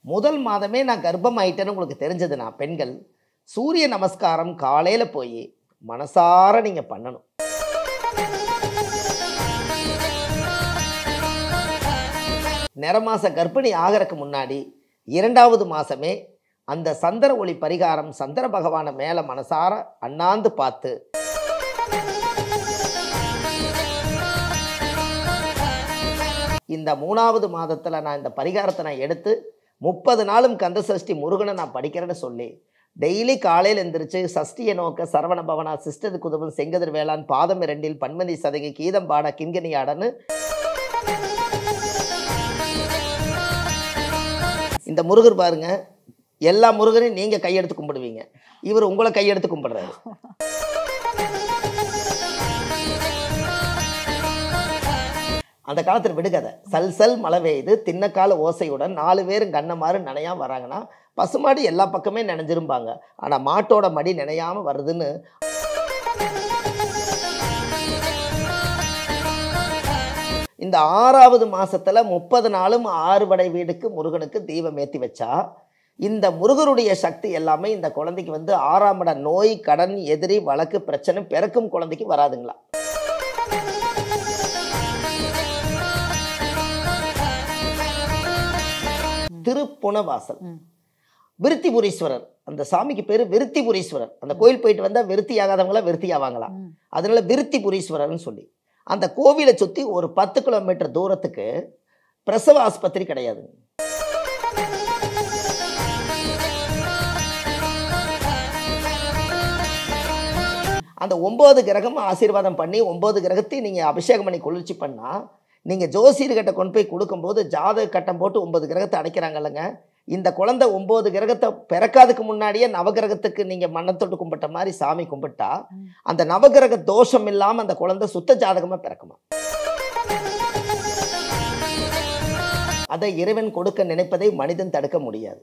முதல் மாதமே நான் கர்ப்பமாயிட்டேன்னு உங்களுக்கு தெரிஞ்சதுன்னா பெண்கள் சூரிய நமஸ்காரம் காலையில் போய் மனசார நீங்கள் பண்ணணும். நிறமாச கர்ப்பிணி ஆகிறதுக்கு முன்னாடி 2வது மாதமே அந்த சந்திர ஒளி பரிகாரம் சந்திர பகவானை மேலே மனசார அண்ணாந்து பார்த்து இந்த 3வது மாதத்தில் நான் இந்த பரிகாரத்தை நான் எடுத்து 30 நாளும் கந்த சஷ்டி முருகனை நான் படிக்கிறேன்னு சொல்லி டெய்லி காலையில் எந்திரிச்சு சஷ்டியை நோக்க சரவண பவனா சிஸ்டது குதுபம் செங்கதிர் வேளாண் பாதம் 2 பன்மதி சதகி கீதம் பாட கிண்கிணி ஆடன்னு இந்த முருகர் பாருங்க, எல்லா முருகரையும் நீங்க கையெடுத்து கும்பிடுவீங்க, இவர் உங்களை கையெடுத்து கும்பிடுறாரு. அந்த காலத்தில் விடுகதை சல் சல் மழை பெய்யுது தின்னக்கால ஓசையுடன் 4 பேரும் கண்ணமாறு நனையாம வராங்கன்னா பசுமாடு எல்லா பக்கமே நினைஞ்சிருப்பாங்க, ஆனா மாட்டோட மடி நினையாம வருதுன்னு இந்த 6வது மாசத்துல 30 நாளும் 6 வடை வீடுக்கு முருகனுக்கு தீபம் ஏற்றி வச்சா இந்த முருகருடைய சக்தி எல்லாமே இந்த குழந்தைக்கு வந்து 6ஆம் இட நோய் கடன் எதிரி வழக்கு பிரச்சனை பிறக்கும் குழந்தைக்கு வராதுங்களா. திருப்புணவாசல் விருத்திபுரீஸ்வரர், அந்த சாமிக்கு பேரு விருத்திபுரீஸ்வரர். அந்த கோயில் போயிட்டு வந்தா விருத்தி ஆகாதவங்களா விருத்தி ஆவாங்களாம், அதனால விருத்திபுரீஸ்வரர்னு சொல்லி அந்த கோவிலை சுற்றி ஒரு 10 கிலோமீட்டர் தூரத்துக்கு பிரசவ ஆஸ்பத்திரி கிடையாது. அந்த 9 கிரகம் ஆசீர்வாதம் பண்ணி 9 கிரகத்தையும் நீங்கள் அபிஷேகம் பண்ணி குளிர்ச்சி பண்ணால் நீங்கள் ஜோசியர்கிட்ட கொண்டு போய் கொடுக்கும்போது ஜாதக கட்டம் போட்டு 9 கிரகத்தை அடைக்கிறாங்கல்லங்க, இந்த குழந்தை 9 கிரகத்தை பிறக்காதுக்கு முன்னாடியே நவகிரகத்துக்கு நீங்கள் மண்ணத்தொட்டு கும்பிட்ட மாதிரி சாமி கும்பிட்டா அந்த நவகிரக தோஷம் இல்லாமல் அந்த குழந்தை சுத்த ஜாதகமாக பிறக்குமா. அதை இறைவன் கொடுக்க நினைப்பதை மனிதன் தடுக்க முடியாது.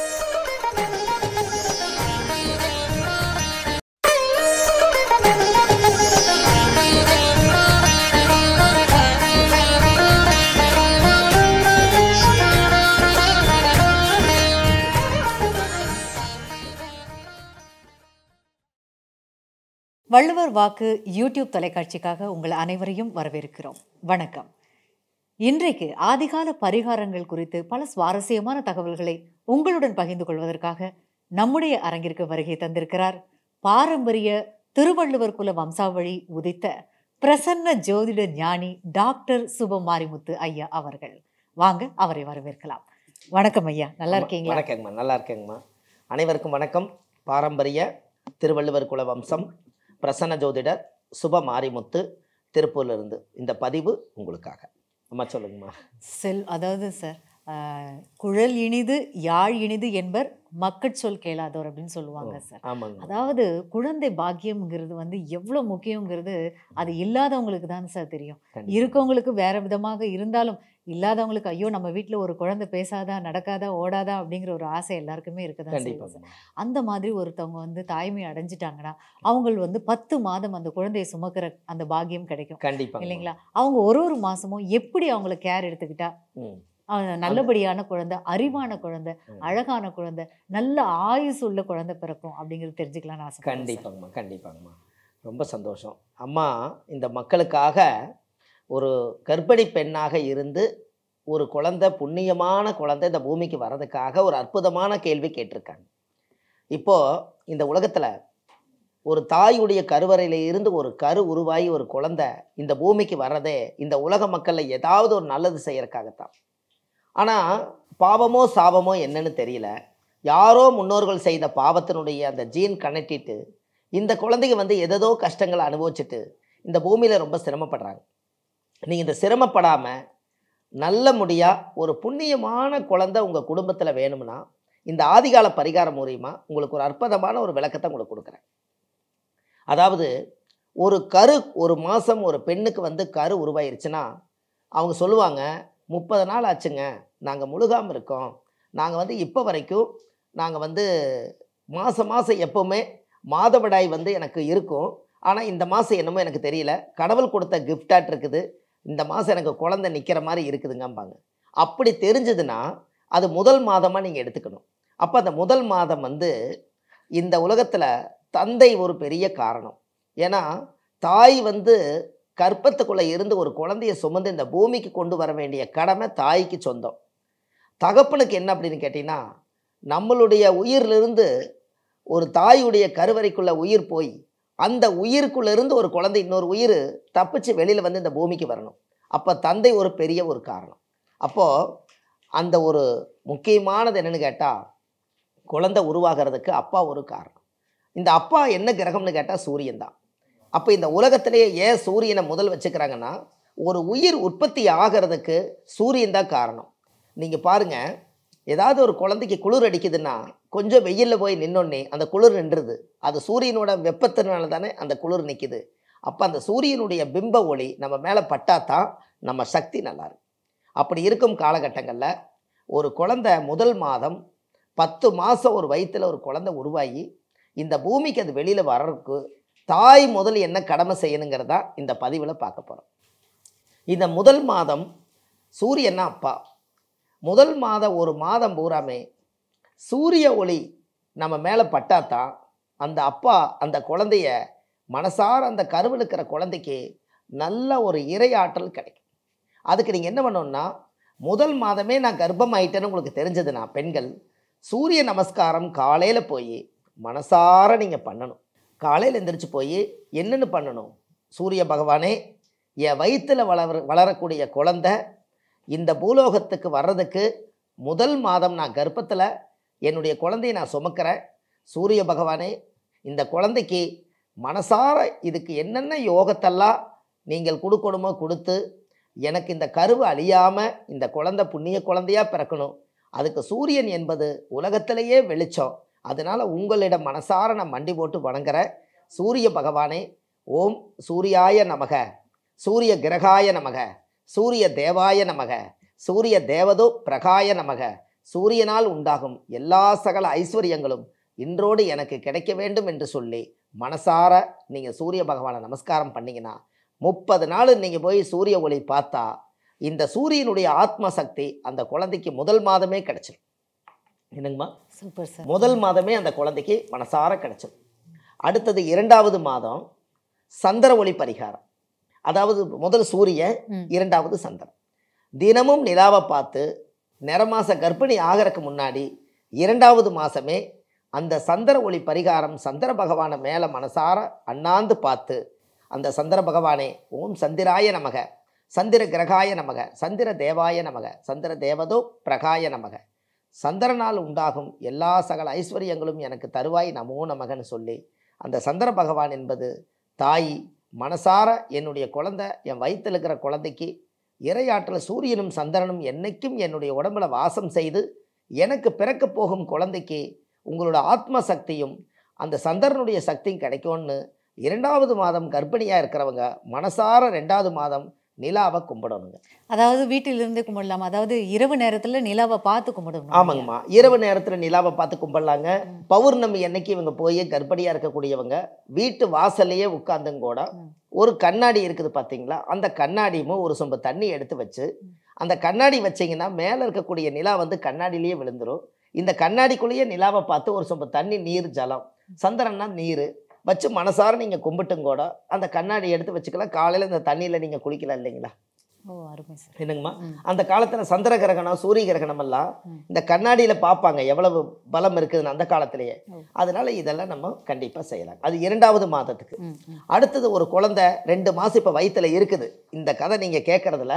வள்ளுவர் வாக்கு யூடியூப் தொலைக்காட்சிக்காக உங்கள் அனைவரையும் வரவேற்கிறோம். வணக்கம். இன்றைக்கு ஆதிகால பரிகாரங்கள் குறித்து பல சுவாரஸ்யமான தகவல்களை உங்களுடன் பகிர்ந்து கொள்வதற்காக நம்முடைய அரங்கிற்கு வருகை தந்திருக்கிறார் பாரம்பரிய திருவள்ளுவர் குல வம்சாவளி உதித்த பிரசன்ன ஜோதிட ஞானி டாக்டர் சுப மாரிமுத்து ஐயா அவர்கள். வாங்க அவரை வரவேற்கலாம். வணக்கம் ஐயா, நல்லா இருக்கீங்களா? வணக்கங்கம்மா, நல்லா இருக்கேங்கம்மா. அனைவருக்கும் வணக்கம். பாரம்பரிய திருவள்ளுவர் குல வம்சம் பிரசன்ன ஜோதிடர் சுப மாரிமுத்து திருப்பூர்லேருந்து இந்த பதிவு உங்களுக்காக. அம்மா சொல்லுங்கம்மா. அதாவது சார், குழல் இனிது யாழ் இனிது என்பர் மக்கட்சொல் கேளாதோர் அப்படின்னு சொல்லுவாங்க சார். அதாவது குழந்தை பாக்கியம்ங்கிறது வந்து எவ்வளோ முக்கியங்கிறது அது இல்லாதவங்களுக்கு தான் சார் தெரியும். இருக்கவங்களுக்கு வேற விதமாக இருந்தாலும் இல்லாதவங்களுக்கு ஐயோ நம்ம வீட்டில் ஒரு குழந்தை பேசாதா நடக்காதா ஓடாதா அப்படிங்கிற ஒரு ஆசை எல்லாருக்குமே இருக்குதான் சார். அந்த மாதிரி ஒருத்தவங்க வந்து தாய்மை அடைஞ்சிட்டாங்கன்னா அவங்க வந்து 10 மாதம் அந்த குழந்தையை சுமக்கிற அந்த பாக்கியம் கிடைக்கும் இல்லைங்களா? அவங்க ஒரு மாசமும் எப்படி அவங்கள கேர் எடுத்துக்கிட்டா நல்லபடியான குழந்தை, அறிவான குழந்தை, அழகான குழந்தை, நல்ல ஆயுசு உள்ள குழந்தை பிறக்கும் அப்படிங்கிறது தெரிஞ்சுக்கலாம்னு ஆசை. கண்டிப்பாங்கம்மா, கண்டிப்பாங்கம்மா. ரொம்ப சந்தோஷம் அம்மா. இந்த மக்களுக்காக ஒரு கர்ப்பிணி பெண்ணாக இருந்து ஒரு குழந்தை, புண்ணியமான குழந்தை இந்த பூமிக்கு வர்றதுக்காக ஒரு அற்புதமான கேள்வி கேட்டிருக்காங்க. இப்போது இந்த உலகத்தில் ஒரு தாயுடைய கருவறையில் இருந்து ஒரு கரு உருவாகி ஒரு குழந்தை இந்த பூமிக்கு வர்றதே இந்த உலக மக்களில் ஏதாவது ஒரு நல்லது செய்யறதுக்காகத்தான். ஆனால் பாவமோ சாபமோ என்னன்னு தெரியல, யாரோ முன்னோர்கள் செய்த பாவத்தினுடைய அந்த ஜீன் கனெக்டிட்டு இந்த குழந்தைங்க வந்து எதோ கஷ்டங்களை அனுபவிச்சுட்டு இந்த பூமியில் ரொம்ப சிரமப்படுறாங்க. நீங்கள் இந்த சிரமப்படாமல் நல்ல முடியாக ஒரு புண்ணியமான குழந்தை உங்கள் குடும்பத்தில் வேணும்னா இந்த ஆதிகால பரிகாரம் மூலியமாக உங்களுக்கு ஒரு அற்புதமான ஒரு விளக்கத்தை உங்களுக்கு கொடுக்குறேன். அதாவது ஒரு மாதம் ஒரு பெண்ணுக்கு வந்து கரு உருவாயிருச்சுன்னா அவங்க சொல்லுவாங்க 30 நாள் ஆச்சுங்க, நாங்கள் முழுகாமல் இருக்கோம், நாங்கள் வந்து இப்போ வரைக்கும் நாங்கள் வந்து மாதம் எப்போவுமே மாதவிடாய் வந்து எனக்கு இருக்கும், ஆனால் இந்த மாதம் என்னமோ எனக்கு தெரியல, கடவுள் கொடுத்த கிஃப்டாட் இருக்குது, இந்த மாதம் எனக்கு குழந்தை நிற்கிற மாதிரி இருக்குதுங்கம்பாங்க. அப்படி தெரிஞ்சதுன்னா அது முதல் மாதமாக நீங்கள் எடுத்துக்கணும். அப்போ அந்த முதல் மாதம் வந்து இந்த உலகத்தில் தந்தை ஒரு பெரிய காரணம். ஏன்னா தாய் வந்து கர்ப்பத்துக்குள்ளே இருந்து ஒரு குழந்தைய சுமந்து இந்த பூமிக்கு கொண்டு வர வேண்டிய கடமை தாய்க்கு சொந்தம். தகப்பனுக்கு என்ன அப்படின்னு கேட்டிங்கன்னா, நம்மளுடைய உயிரிலிருந்து ஒரு தாயுடைய கருவறைக்குள்ள உயிர் போய் அந்த உயிருக்குள்ளே இருந்து ஒரு குழந்தை இன்னொரு உயிர் தப்பிச்சு வெளியில் வந்து இந்த பூமிக்கு வரணும். அப்போ தந்தை ஒரு பெரிய ஒரு காரணம். அப்போது அந்த ஒரு முக்கியமானது என்னென்னு கேட்டால், குழந்தை உருவாகிறதுக்கு அப்பா ஒரு காரணம். இந்த அப்பா என்ன கிரகம்னு கேட்டால் சூரியன் தான். அப்போ இந்த உலகத்திலேயே ஏன் சூரியனை முதல் வச்சுக்கிறாங்கன்னா, ஒரு உயிர் உற்பத்தி ஆகிறதுக்கு சூரியன் தான் காரணம். நீங்கள் பாருங்கள், ஏதாவது ஒரு குழந்தைக்கு குளிர் அடிக்குதுன்னா கொஞ்சம் வெயிலில் போய் நின்னோடனே அந்த குளிர் நின்றுது. அது சூரியனோட வெப்பத்தினால தானே அந்த குளிர் நிற்கிது. அப்போ அந்த சூரியனுடைய பிம்ப ஒளி நம்ம மேலே பட்டாதான் நம்ம சக்தி நல்லாயிருக்கு. அப்படி இருக்கும் காலகட்டங்களில் ஒரு குழந்தை முதல் மாதம் 10 மாதம் ஒரு வயிற்றில் ஒரு குழந்தை உருவாகி இந்த பூமிக்கு அது வெளியில் வர்றதுக்கு தாய் முதல் என்ன கடமை செய்யணுங்கிறதா இந்த பதிவில் பார்க்க போகிறோம். இந்த முதல் மாதம் சூரியன்னா அப்பா. முதல் மாதம் ஒரு மாதம் பூராமே சூரிய ஒளி நம்ம மேலே பட்டாதான் அந்த அப்பா அந்த குழந்தைய மனசார அந்த கருவில் இருக்கிற குழந்தைக்கு நல்ல ஒரு இறையாற்றல் கிடைக்கும். அதுக்கு நீங்கள் என்ன பண்ணணும்னா, முதல் மாதமே நான் கர்ப்பம் ஆயிட்டேன்னு உங்களுக்கு தெரிஞ்சதுன்னா பெண்கள் சூரிய நமஸ்காரம் காலையில் போய் மனசார நீங்கள் பண்ணணும். காலையில் எந்திரிச்சு போய் என்னென்னு பண்ணணும், சூரிய பகவானே என் வயிற்றில் வளரக்கூடிய குழந்தை இந்த பூலோகத்துக்கு வர்றதுக்கு முதல் மாதம் நான் கர்ப்பத்தில் என்னுடைய குழந்தையை நான் சுமக்கிறேன். சூரிய பகவானே இந்த குழந்தைக்கு மனசார இதுக்கு என்னென்ன யோகத்தெல்லாம் நீங்கள் கொடுக்கணுமோ கொடுத்து எனக்கு இந்த கருவு அழியாமல் இந்த குழந்தை புண்ணிய குழந்தையாக பிறக்கணும். அதுக்கு சூரியன் என்பது உலகத்திலேயே வெளிச்சம். அதனால் உங்களிடம் மனசார நான் மண்டி போட்டு வணங்குறேன். சூரிய பகவானே ஓம் சூரியாய நமக, சூரிய கிரகாய நமக, சூரிய தேவாய நமக, சூரிய தேவதோ பிரகாய நமக. சூரியனால் உண்டாகும் எல்லா சகல ஐஸ்வர்யங்களும் இன்றோடு எனக்கு கிடைக்க வேண்டும் என்று சொல்லி மனசார நீங்கள் சூரிய பகவானை நமஸ்காரம் பண்ணிங்கன்னா 30 நாள் நீங்கள் போய் சூரிய ஒளி பார்த்தா இந்த சூரியனுடைய ஆத்ம சக்தி அந்த குழந்தைக்கு முதல் மாதமே கிடைச்சிடும். என்னங்கம்மா? Super sir. முதல் மாதமே அந்த குழந்தைக்கு மனசார கிடைச்சிடும். அடுத்தது 2வது மாதம் சந்திர ஒளி பரிகாரம். அதாவது முதல் சூரியன், 2வது சந்திரன். தினமும் நிலாவை பார்த்து நிறமாச கர்ப்பிணி ஆகிறதுக்கு முன்னாடி 2வது மாதமே அந்த சந்திர ஒளி பரிகாரம் சந்திர பகவானை மேலே மனசார அண்ணாந்து பார்த்து அந்த சந்திர பகவானே ஓம் சந்திராய நமக, சந்திர கிரகாய நமக, சந்திர தேவாய நமக, சந்திர தேவதோ பிரகாய நமக. சந்திரனால் உண்டாகும் எல்லா சகல ஐஸ்வர்யங்களும் எனக்கு தருவாய் நமோ நமகன்னு சொல்லி அந்த சந்திர பகவான் என்பது தாய் மனசார என்னுடைய குழந்தை என் வயிற்றில் இருக்கிற குழந்தைக்கு இறையாற்றல் சூரியனும் சந்திரனும் என்னைக்கும் என்னுடைய உடம்புல வாசம் செய்து எனக்கு பிறக்க போகும் குழந்தைக்கு உங்களோட ஆத்ம சக்தியும் அந்த சந்திரனுடைய சக்தியும் கிடைக்கும்னு 2வது மாதம் கர்ப்பிணியாக இருக்கிறவங்க மனசார 2வது மாதம் நிலாவை கும்பிடணுங்க. அதாவது வீட்டிலிருந்து கும்பிடலாமா? அதாவது இரவு நேரத்தில் நிலாவை பார்த்து கும்பிடணும். ஆமாங்கம்மா, இரவு நேரத்தில் நிலாவை பார்த்து கும்பிடலாங்க. பௌர்ணமி அன்னைக்கு இவங்க போய் கர்ப்பிணியாக இருக்கக்கூடியவங்க வீட்டு வாசல்லையே உட்கார்ந்துங்க கூட ஒரு கண்ணாடி இருக்குது பார்த்தீங்களா, அந்த கண்ணாடியும் ஒரு சொம்பு தண்ணி எடுத்து வச்சு அந்த கண்ணாடி வச்சிங்கன்னா மேலே இருக்கக்கூடிய நிலா வந்து கண்ணாடியிலேயே விழுந்துடும். இந்த கண்ணாடிக்குள்ளேயே நிலாவை பார்த்து ஒரு சொம்பு தண்ணி, நீர், ஜலம், சந்திரன்னா நீர் வச்சு மனசார நீங்கள் கும்பிட்டுங்க கூட அந்த கண்ணாடி எடுத்து வச்சுக்கலாம். காலையில் இந்த தண்ணியில் நீங்கள் குளிக்கலாம் இல்லைங்களா? ஓ அருமை சார். என்னங்கம்மா, அந்த காலத்தில் சந்திர கிரகணம் சூரிய கிரகணம் எல்லாம் இந்த கண்ணாடியில் பார்ப்பாங்க எவ்வளவு பலம் இருக்குதுன்னு அந்த காலத்திலேயே. அதனால இதெல்லாம் நம்ம கண்டிப்பாக செய்யலாம். அது 2வது மாதத்துக்கு. அடுத்தது ஒரு குழந்தை 2 மாதம் இப்போ வயிற்றில் இருக்குது. இந்த கதை நீங்கள் கேட்குறதுல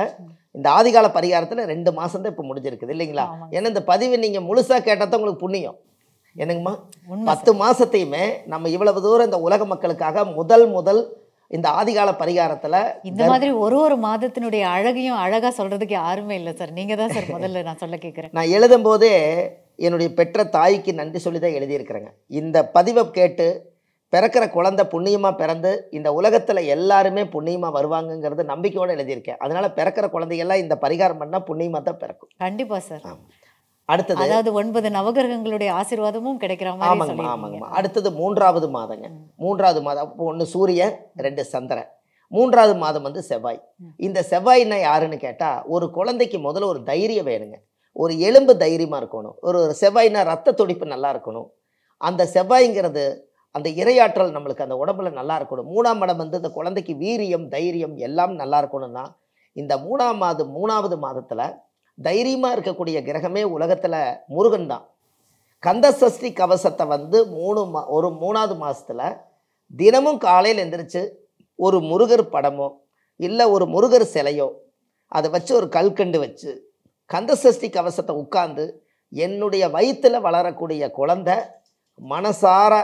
இந்த ஆதிகால பரிகாரத்தில் 2 மாதம் தான் இப்போ முடிஞ்சிருக்குது இல்லைங்களா? ஏன்னா இந்த பதிவு நீங்கள் முழுசாக கேட்டால் தான் உங்களுக்கு புண்ணியம். என்னங்கம்மா, 10 மாதத்தையுமே நம்ம இவ்வளவு தூரம் இந்த உலக மக்களுக்காக முதல் இந்த ஆதிகால பரிகாரத்தில் இந்த மாதிரி ஒரு மாதத்தினுடைய அழகையும் அழகாக சொல்கிறதுக்கு யாருமே இல்லை சார். நீங்கள் தான் சார் முதல்ல நான் சொல்ல கேட்குறேன். நான் எழுதும் போதே என்னுடைய பெற்ற தாய்க்கு நன்றி சொல்லி தான் எழுதியிருக்கிறேங்க. இந்த பதிவை கேட்டு பிறக்கிற குழந்தை புண்ணியமாக பிறந்து இந்த உலகத்தில் எல்லாருமே புண்ணியமாக வருவாங்கங்கிறது நம்பிக்கையோடு எழுதியிருக்கேன். அதனால பிறக்கிற குழந்தைகள்லாம் இந்த பரிகாரம் பண்ணால் புண்ணியமாக தான் பிறக்கும். கண்டிப்பாக சார். அடுத்தது அதாவது 9 நவகிரகங்களுடைய ஆசீர்வாதமும் கிடைக்கிற மாதிரி. ஆமாங்கம்மா. அடுத்தது 3வது மாதங்க. 3வது மாதம் அப்போ 1 சூரியன் 2 சந்திரன். 3வது மாதம் வந்து செவ்வாய். இந்த செவ்வாய்னா யாருன்னு கேட்டால் ஒரு குழந்தைக்கு முதல்ல ஒரு தைரியம் வேணுங்க. ஒரு எலும்பு தைரியமாக இருக்கணும். ஒரு செவ்வாய்னா ரத்த துடிப்பு நல்லா இருக்கணும். அந்த செவ்வாய்ங்கிறது அந்த இரையாற்றல் நம்மளுக்கு அந்த உடம்புல நல்லா இருக்கணும். 3ஆம் இடம் வந்து இந்த குழந்தைக்கு வீரியம், தைரியம் எல்லாம் நல்லா இருக்கணும்னா, இந்த 3வது மாதத்துல தைரியமா இருக்கக்கூடிய கிரகமே உலகத்துல முருகன் தான். கந்த சஷ்டி கவசத்தை வந்து 3வது மாசத்துல தினமும் காலையில் எந்திரிச்சு ஒரு முருகர் படமோ இல்லை ஒரு முருகர் சிலையோ அதை வச்சு ஒரு கல்கண்டு வச்சு கந்த சஷ்டி கவசத்தை உட்கார்ந்து என்னுடைய வயிற்றுல வளரக்கூடிய குழந்தை மனசார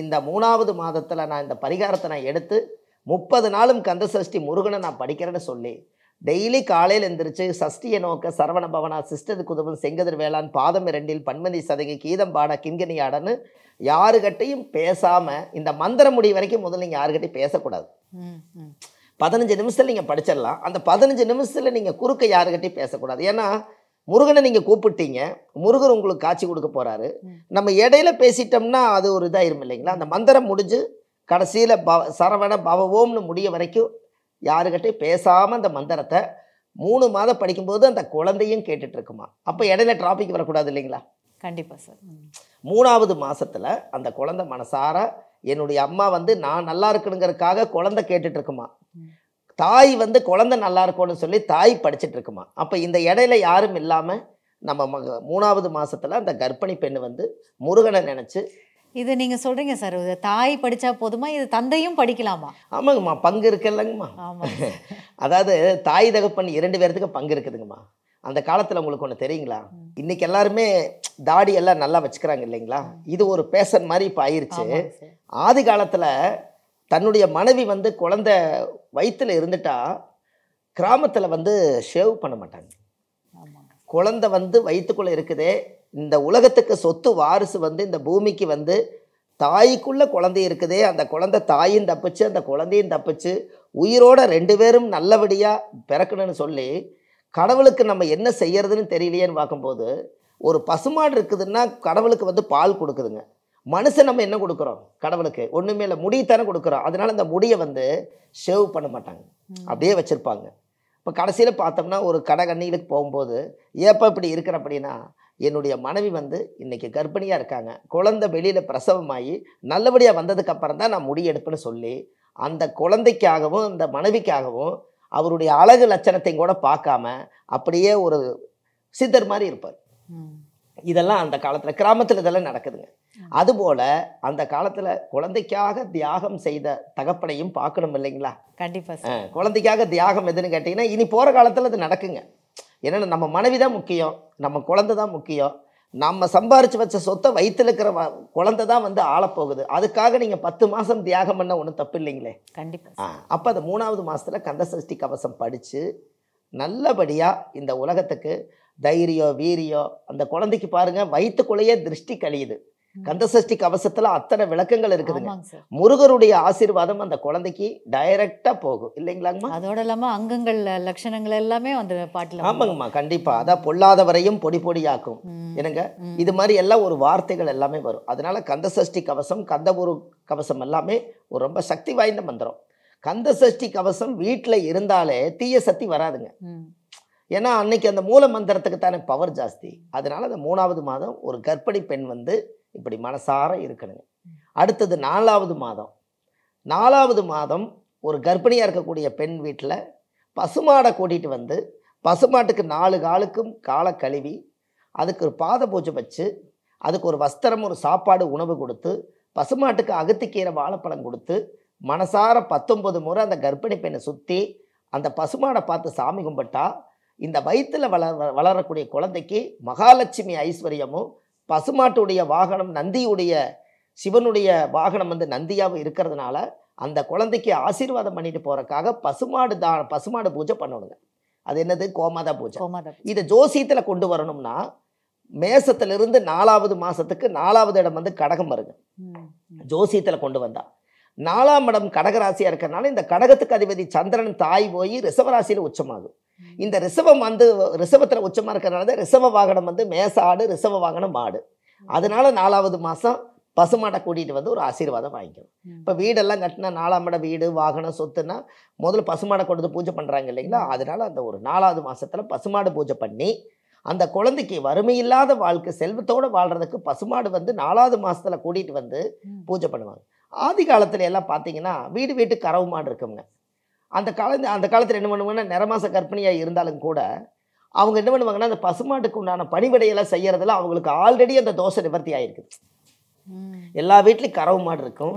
இந்த 3வது மாதத்தில் நான் இந்த பரிகாரத்தை நான் எடுத்து 30 நாளும் கந்த சஷ்டி முருகனை நான் படிக்கிறேன்னு சொல்லி டெய்லி காலையில் எந்திரிச்சு சஷ்டியை நோக்க சரவண பவனா சிஸ்டது குதுவன் செங்கதிர் வேளாண் பாதம் 2 பன்மதி சதகை கீதம் பாட கிண்கணி ஆடன்னு யாருக்கிட்டையும் பேசாமல் இந்த மந்திரம் முடி வரைக்கும் முதல்ல நீங்கள் யாருக்கிட்டையும் பேசக்கூடாது. 15 நிமிஷத்தில் நீங்கள் படிச்சிடலாம். அந்த 15 நிமிஷத்தில் நீங்கள் குறுக்க யாருக்கிட்டையும் பேசக்கூடாது. ஏன்னா முருகனை நீங்கள் கூப்பிட்டீங்க, முருகர் உங்களுக்கு காட்சி கொடுக்க போகிறாரு. நம்ம இடையில பேசிட்டோம்னா அது ஒரு இதாயிரும் இல்லைங்களா. அந்த மந்திரம் முடிஞ்சு கடைசியில் சரவண பவவோம்னு முடிய வரைக்கும் யாருக்கிட்டையும் பேசாமல் அந்த மந்திரத்தை 3 மாதம் படிக்கும்போது அந்த குழந்தையும் கேட்டுட்டு இருக்குமா. அப்போ இடையில டிராபிக் வரக்கூடாது இல்லைங்களா. கண்டிப்பாக சார். 3வது மாதத்தில் அந்த குழந்தை மனசார என்னுடைய அம்மா வந்து நான் நல்லா இருக்கணுங்கிறதுக்காக குழந்தை கேட்டுட்டு இருக்குமா. தாய் வந்து குழந்தை நல்லா இருக்கணும்னு சொல்லி தாய் படிச்சுட்டு இருக்குமா. அப்போ இந்த இடையில யாரும் இல்லாமல் நம்ம 3வது மாதத்தில் அந்த கர்ப்பிணி பெண் வந்து முருகனை நினச்சி இது நீங்கள் சொல்கிறீங்க சார், தாய் படித்தா போதுமா, இது தந்தையும் படிக்கலாமா? ஆமாங்கம்மா, பங்கு இருக்குல்லங்கம்மா. அதாவது தாய் தகப்பன் 2 பேர்த்துக்கு பங்கு இருக்குதுங்கம்மா. அந்த காலத்தில் உங்களுக்கு ஒன்று தெரியுங்களா, இன்னைக்கு எல்லாருமே தாடி எல்லாம் நல்லா வச்சுக்கிறாங்க இல்லைங்களா. இது ஒரு பேஷன் மாதிரி இப்போ ஆயிடுச்சு. ஆதி காலத்தில் தன்னுடைய மனைவி வந்து குழந்தை வயிற்றில் இருந்துட்டா கிராமத்தில் வந்து ஷேவ் பண்ண மாட்டாங்க. குழந்தை வந்து வயிற்றுக்குள்ளே இருக்குதே, இந்த உலகத்துக்கு சொத்து வாரிசு வந்து இந்த பூமிக்கு வந்து தாய்க்குள்ளே குழந்தை இருக்குதே, அந்த குழந்தை தாயும் தப்பிச்சு அந்த குழந்தையும் தப்பிச்சு உயிரோட 2 பேரும் நல்லபடியாக பிறக்கணும்னு சொல்லி கடவுளுக்கு நம்ம என்ன செய்யறதுன்னு தெரியலையேன்னு பார்க்கும்போது ஒரு பசுமாடு இருக்குதுன்னா கடவுளுக்கு வந்து பால் கொடுக்குதுங்க. மனுஷன் நம்ம என்ன கொடுக்குறோம் கடவுளுக்கு? ஒன்றுமே இல்லை, முடி தானே கொடுக்குறோம். அதனால அந்த முடியை வந்து ஷேவ் பண்ண மாட்டாங்க, அப்படியே வச்சுருப்பாங்க. இப்போ கடைசியில் பார்த்தோம்னா ஒரு கடைகண்ணிகளுக்கு போகும்போது ஏப்போ இப்படி இருக்கிற அப்படின்னா, என்னுடைய மனைவி வந்து இன்றைக்கி கர்ப்பிணியாக இருக்காங்க, குழந்தை வெளியில் பிரசவமாகி நல்லபடியாக வந்ததுக்கு அப்புறம் தான் நான் முடி எடுப்புன்னு சொல்லி அந்த குழந்தைக்காகவும் அந்த மனைவிக்காகவும் அவருடைய அழகு லட்சணத்தையும் கூட பார்க்காம அப்படியே ஒரு சித்தர் மாதிரி இருப்பார். இதெல்லாம் அந்த காலத்தில் கிராமத்தில் இதெல்லாம் நடக்குதுங்க. அதுபோல் அந்த காலத்தில் குழந்தைக்காக தியாகம் செய்த தகப்பனையும் பார்க்கணும் இல்லைங்களா. கண்டிப்பாக. குழந்தைக்காக தியாகம் எதுன்னு கேட்டிங்கன்னா இனி போகிற காலத்தில் அது நடக்குங்க. ஏன்னா நம்ம மனைவி தான் முக்கியம், நம்ம குழந்தை தான் முக்கியம். நம்ம சம்பாரித்து வச்ச சொத்தை வயிற்றில் இருக்கிற குழந்தை தான் வந்து ஆளப்போகுது. அதுக்காக நீங்கள் 10 மாதம் தியாகம் பண்ண ஒன்றும் தப்பு இல்லைங்களே. கண்டிப்பாக. அப்போ அந்த 3வது மாதத்தில் கந்த சஷ்டி கவசம் படித்து நல்லபடியாக இந்த உலகத்துக்கு தைரியம் வீரியம் அந்த குழந்தைக்கு பாருங்கள் வயிற்றுக்குள்ளேயே திருஷ்டி கழியுது. கந்த சஷ்டி கவசத்தில் அத்தனை விளக்கங்கள் இருக்குதுங்க. முருகருடைய ஆசீர்வாதம் அந்த குழந்தைக்கு டைரக்டாக போகும் இல்லைங்களாங்கம்மா. அதோட இல்லாமல் அங்கங்கள் லட்சணங்கள் எல்லாமே அந்த பாட்டில். ஆமாங்கம்மா, கண்டிப்பாக. அதான் பொல்லாதவரையும் பொடி பொடியாக்கும் என்னங்க, இது மாதிரி எல்லாம் ஒரு வார்த்தைகள் எல்லாமே வரும். அதனால கந்த சஷ்டி கவசம் கந்தபுரு கவசம் எல்லாமே ஒரு ரொம்ப சக்தி வாய்ந்த மந்திரம். கந்த சஷ்டி கவசம் வீட்டில் இருந்தாலே தீய சக்தி வராதுங்க. ஏன்னா அன்னைக்கு அந்த மூல மந்திரத்துக்கு தானே பவர் ஜாஸ்தி. அதனால அந்த 3வது மாதம் ஒரு கர்ப்பிணி பெண் வந்து இப்படி மனசார இருக்கணுங்க. அடுத்தது 4வது மாதம். 4வது மாதம் ஒரு கர்ப்பிணியாக இருக்கக்கூடிய பெண் வீட்டில் பசுமாடை கூட்டிகிட்டு வந்து பசுமாட்டுக்கு 4 காலுக்கும் காலை கழுவி அதுக்கு ஒரு பாத பூஜை வச்சு அதுக்கு ஒரு வஸ்திரம் ஒரு சாப்பாடு உணவு கொடுத்து பசுமாட்டுக்கு அகத்திக்கீரை வாழைப்பழம் கொடுத்து மனசார 19 முறை அந்த கர்ப்பிணி பெண்ணை சுற்றி அந்த பசுமாடை பார்த்து சாமி கும்பிட்டா இந்த வயிற்றில் வளரக்கூடிய குழந்தைக்கு மகாலட்சுமி ஐஸ்வர்யமும் பசுமாட்டுடைய வாகனம் நந்தியுடைய சிவனுடைய வாகனம் வந்து நந்தியாகவும் இருக்கிறதுனால அந்த குழந்தைக்கு ஆசீர்வாதம் பண்ணிட்டு போகிறக்காக பசுமாடு பூஜை பண்ணணுங்க. அது என்னது? கோமாதா பூஜை. இதை ஜோசியத்தில் கொண்டு வரணும்னா மேசத்திலிருந்து 4வது மாதத்துக்கு 4வது இடம் வந்து கடகம் வருங்க. ஜோசியத்தில் கொண்டு வந்தா 4ஆம் இடம் கடகராசியாக இருக்கிறனால இந்த கடகத்துக்கு அதிபதி சந்திரன் தாய் போய் ரிஷபராசியில் உச்சமாகும். இந்த ரிஷபம் வந்து ரிஷபத்தில் உச்சமாக இருக்கிறனால தான் ரிஷப வாகனம் வந்து மேசாடு, ரிஷப வாகனம் மாடு. அதனால 4வது மாதம் பசுமாட்டை கூட்டிகிட்டு வந்து ஒரு ஆசீர்வாதம் வாங்கிக்கணும். இப்போ வீடெல்லாம் கட்டினா 4ஆம் இடம் வீடு வாகனம் சொத்துன்னா முதல்ல பசுமாடை கொண்டு வந்து பூஜை பண்ணுறாங்க இல்லைங்களா. அதனால அந்த ஒரு 4வது மாதத்தில் பசுமாடு பூஜை பண்ணி அந்த குழந்தைக்கு வறுமையில்லாத வாழ்க்கை செல்வத்தோடு வாழ்கிறதுக்கு பசுமாடு வந்து 4வது மாதத்தில் கூட்டிகிட்டு வந்து பூஜை பண்ணுவாங்க. ஆதி காலத்துல எல்லாம் பார்த்தீங்கன்னா வீட்டுக்கு கறவு மாடு இருக்குங்க. அந்த காலத்தில் என்ன பண்ணுவாங்கன்னா நிறமாச கர்ப்பிணியாக இருந்தாலும் கூட அவங்க என்ன பண்ணுவாங்கன்னா அந்த பசுமாட்டுக்கு உண்டான பணிவிடையெல்லாம் செய்யறதுல அவங்களுக்கு ஆல்ரெடி அந்த தோஷ நிவர்த்தி ஆகிருக்குது. எல்லா வீட்லேயும் கறவு மாடு இருக்கும்.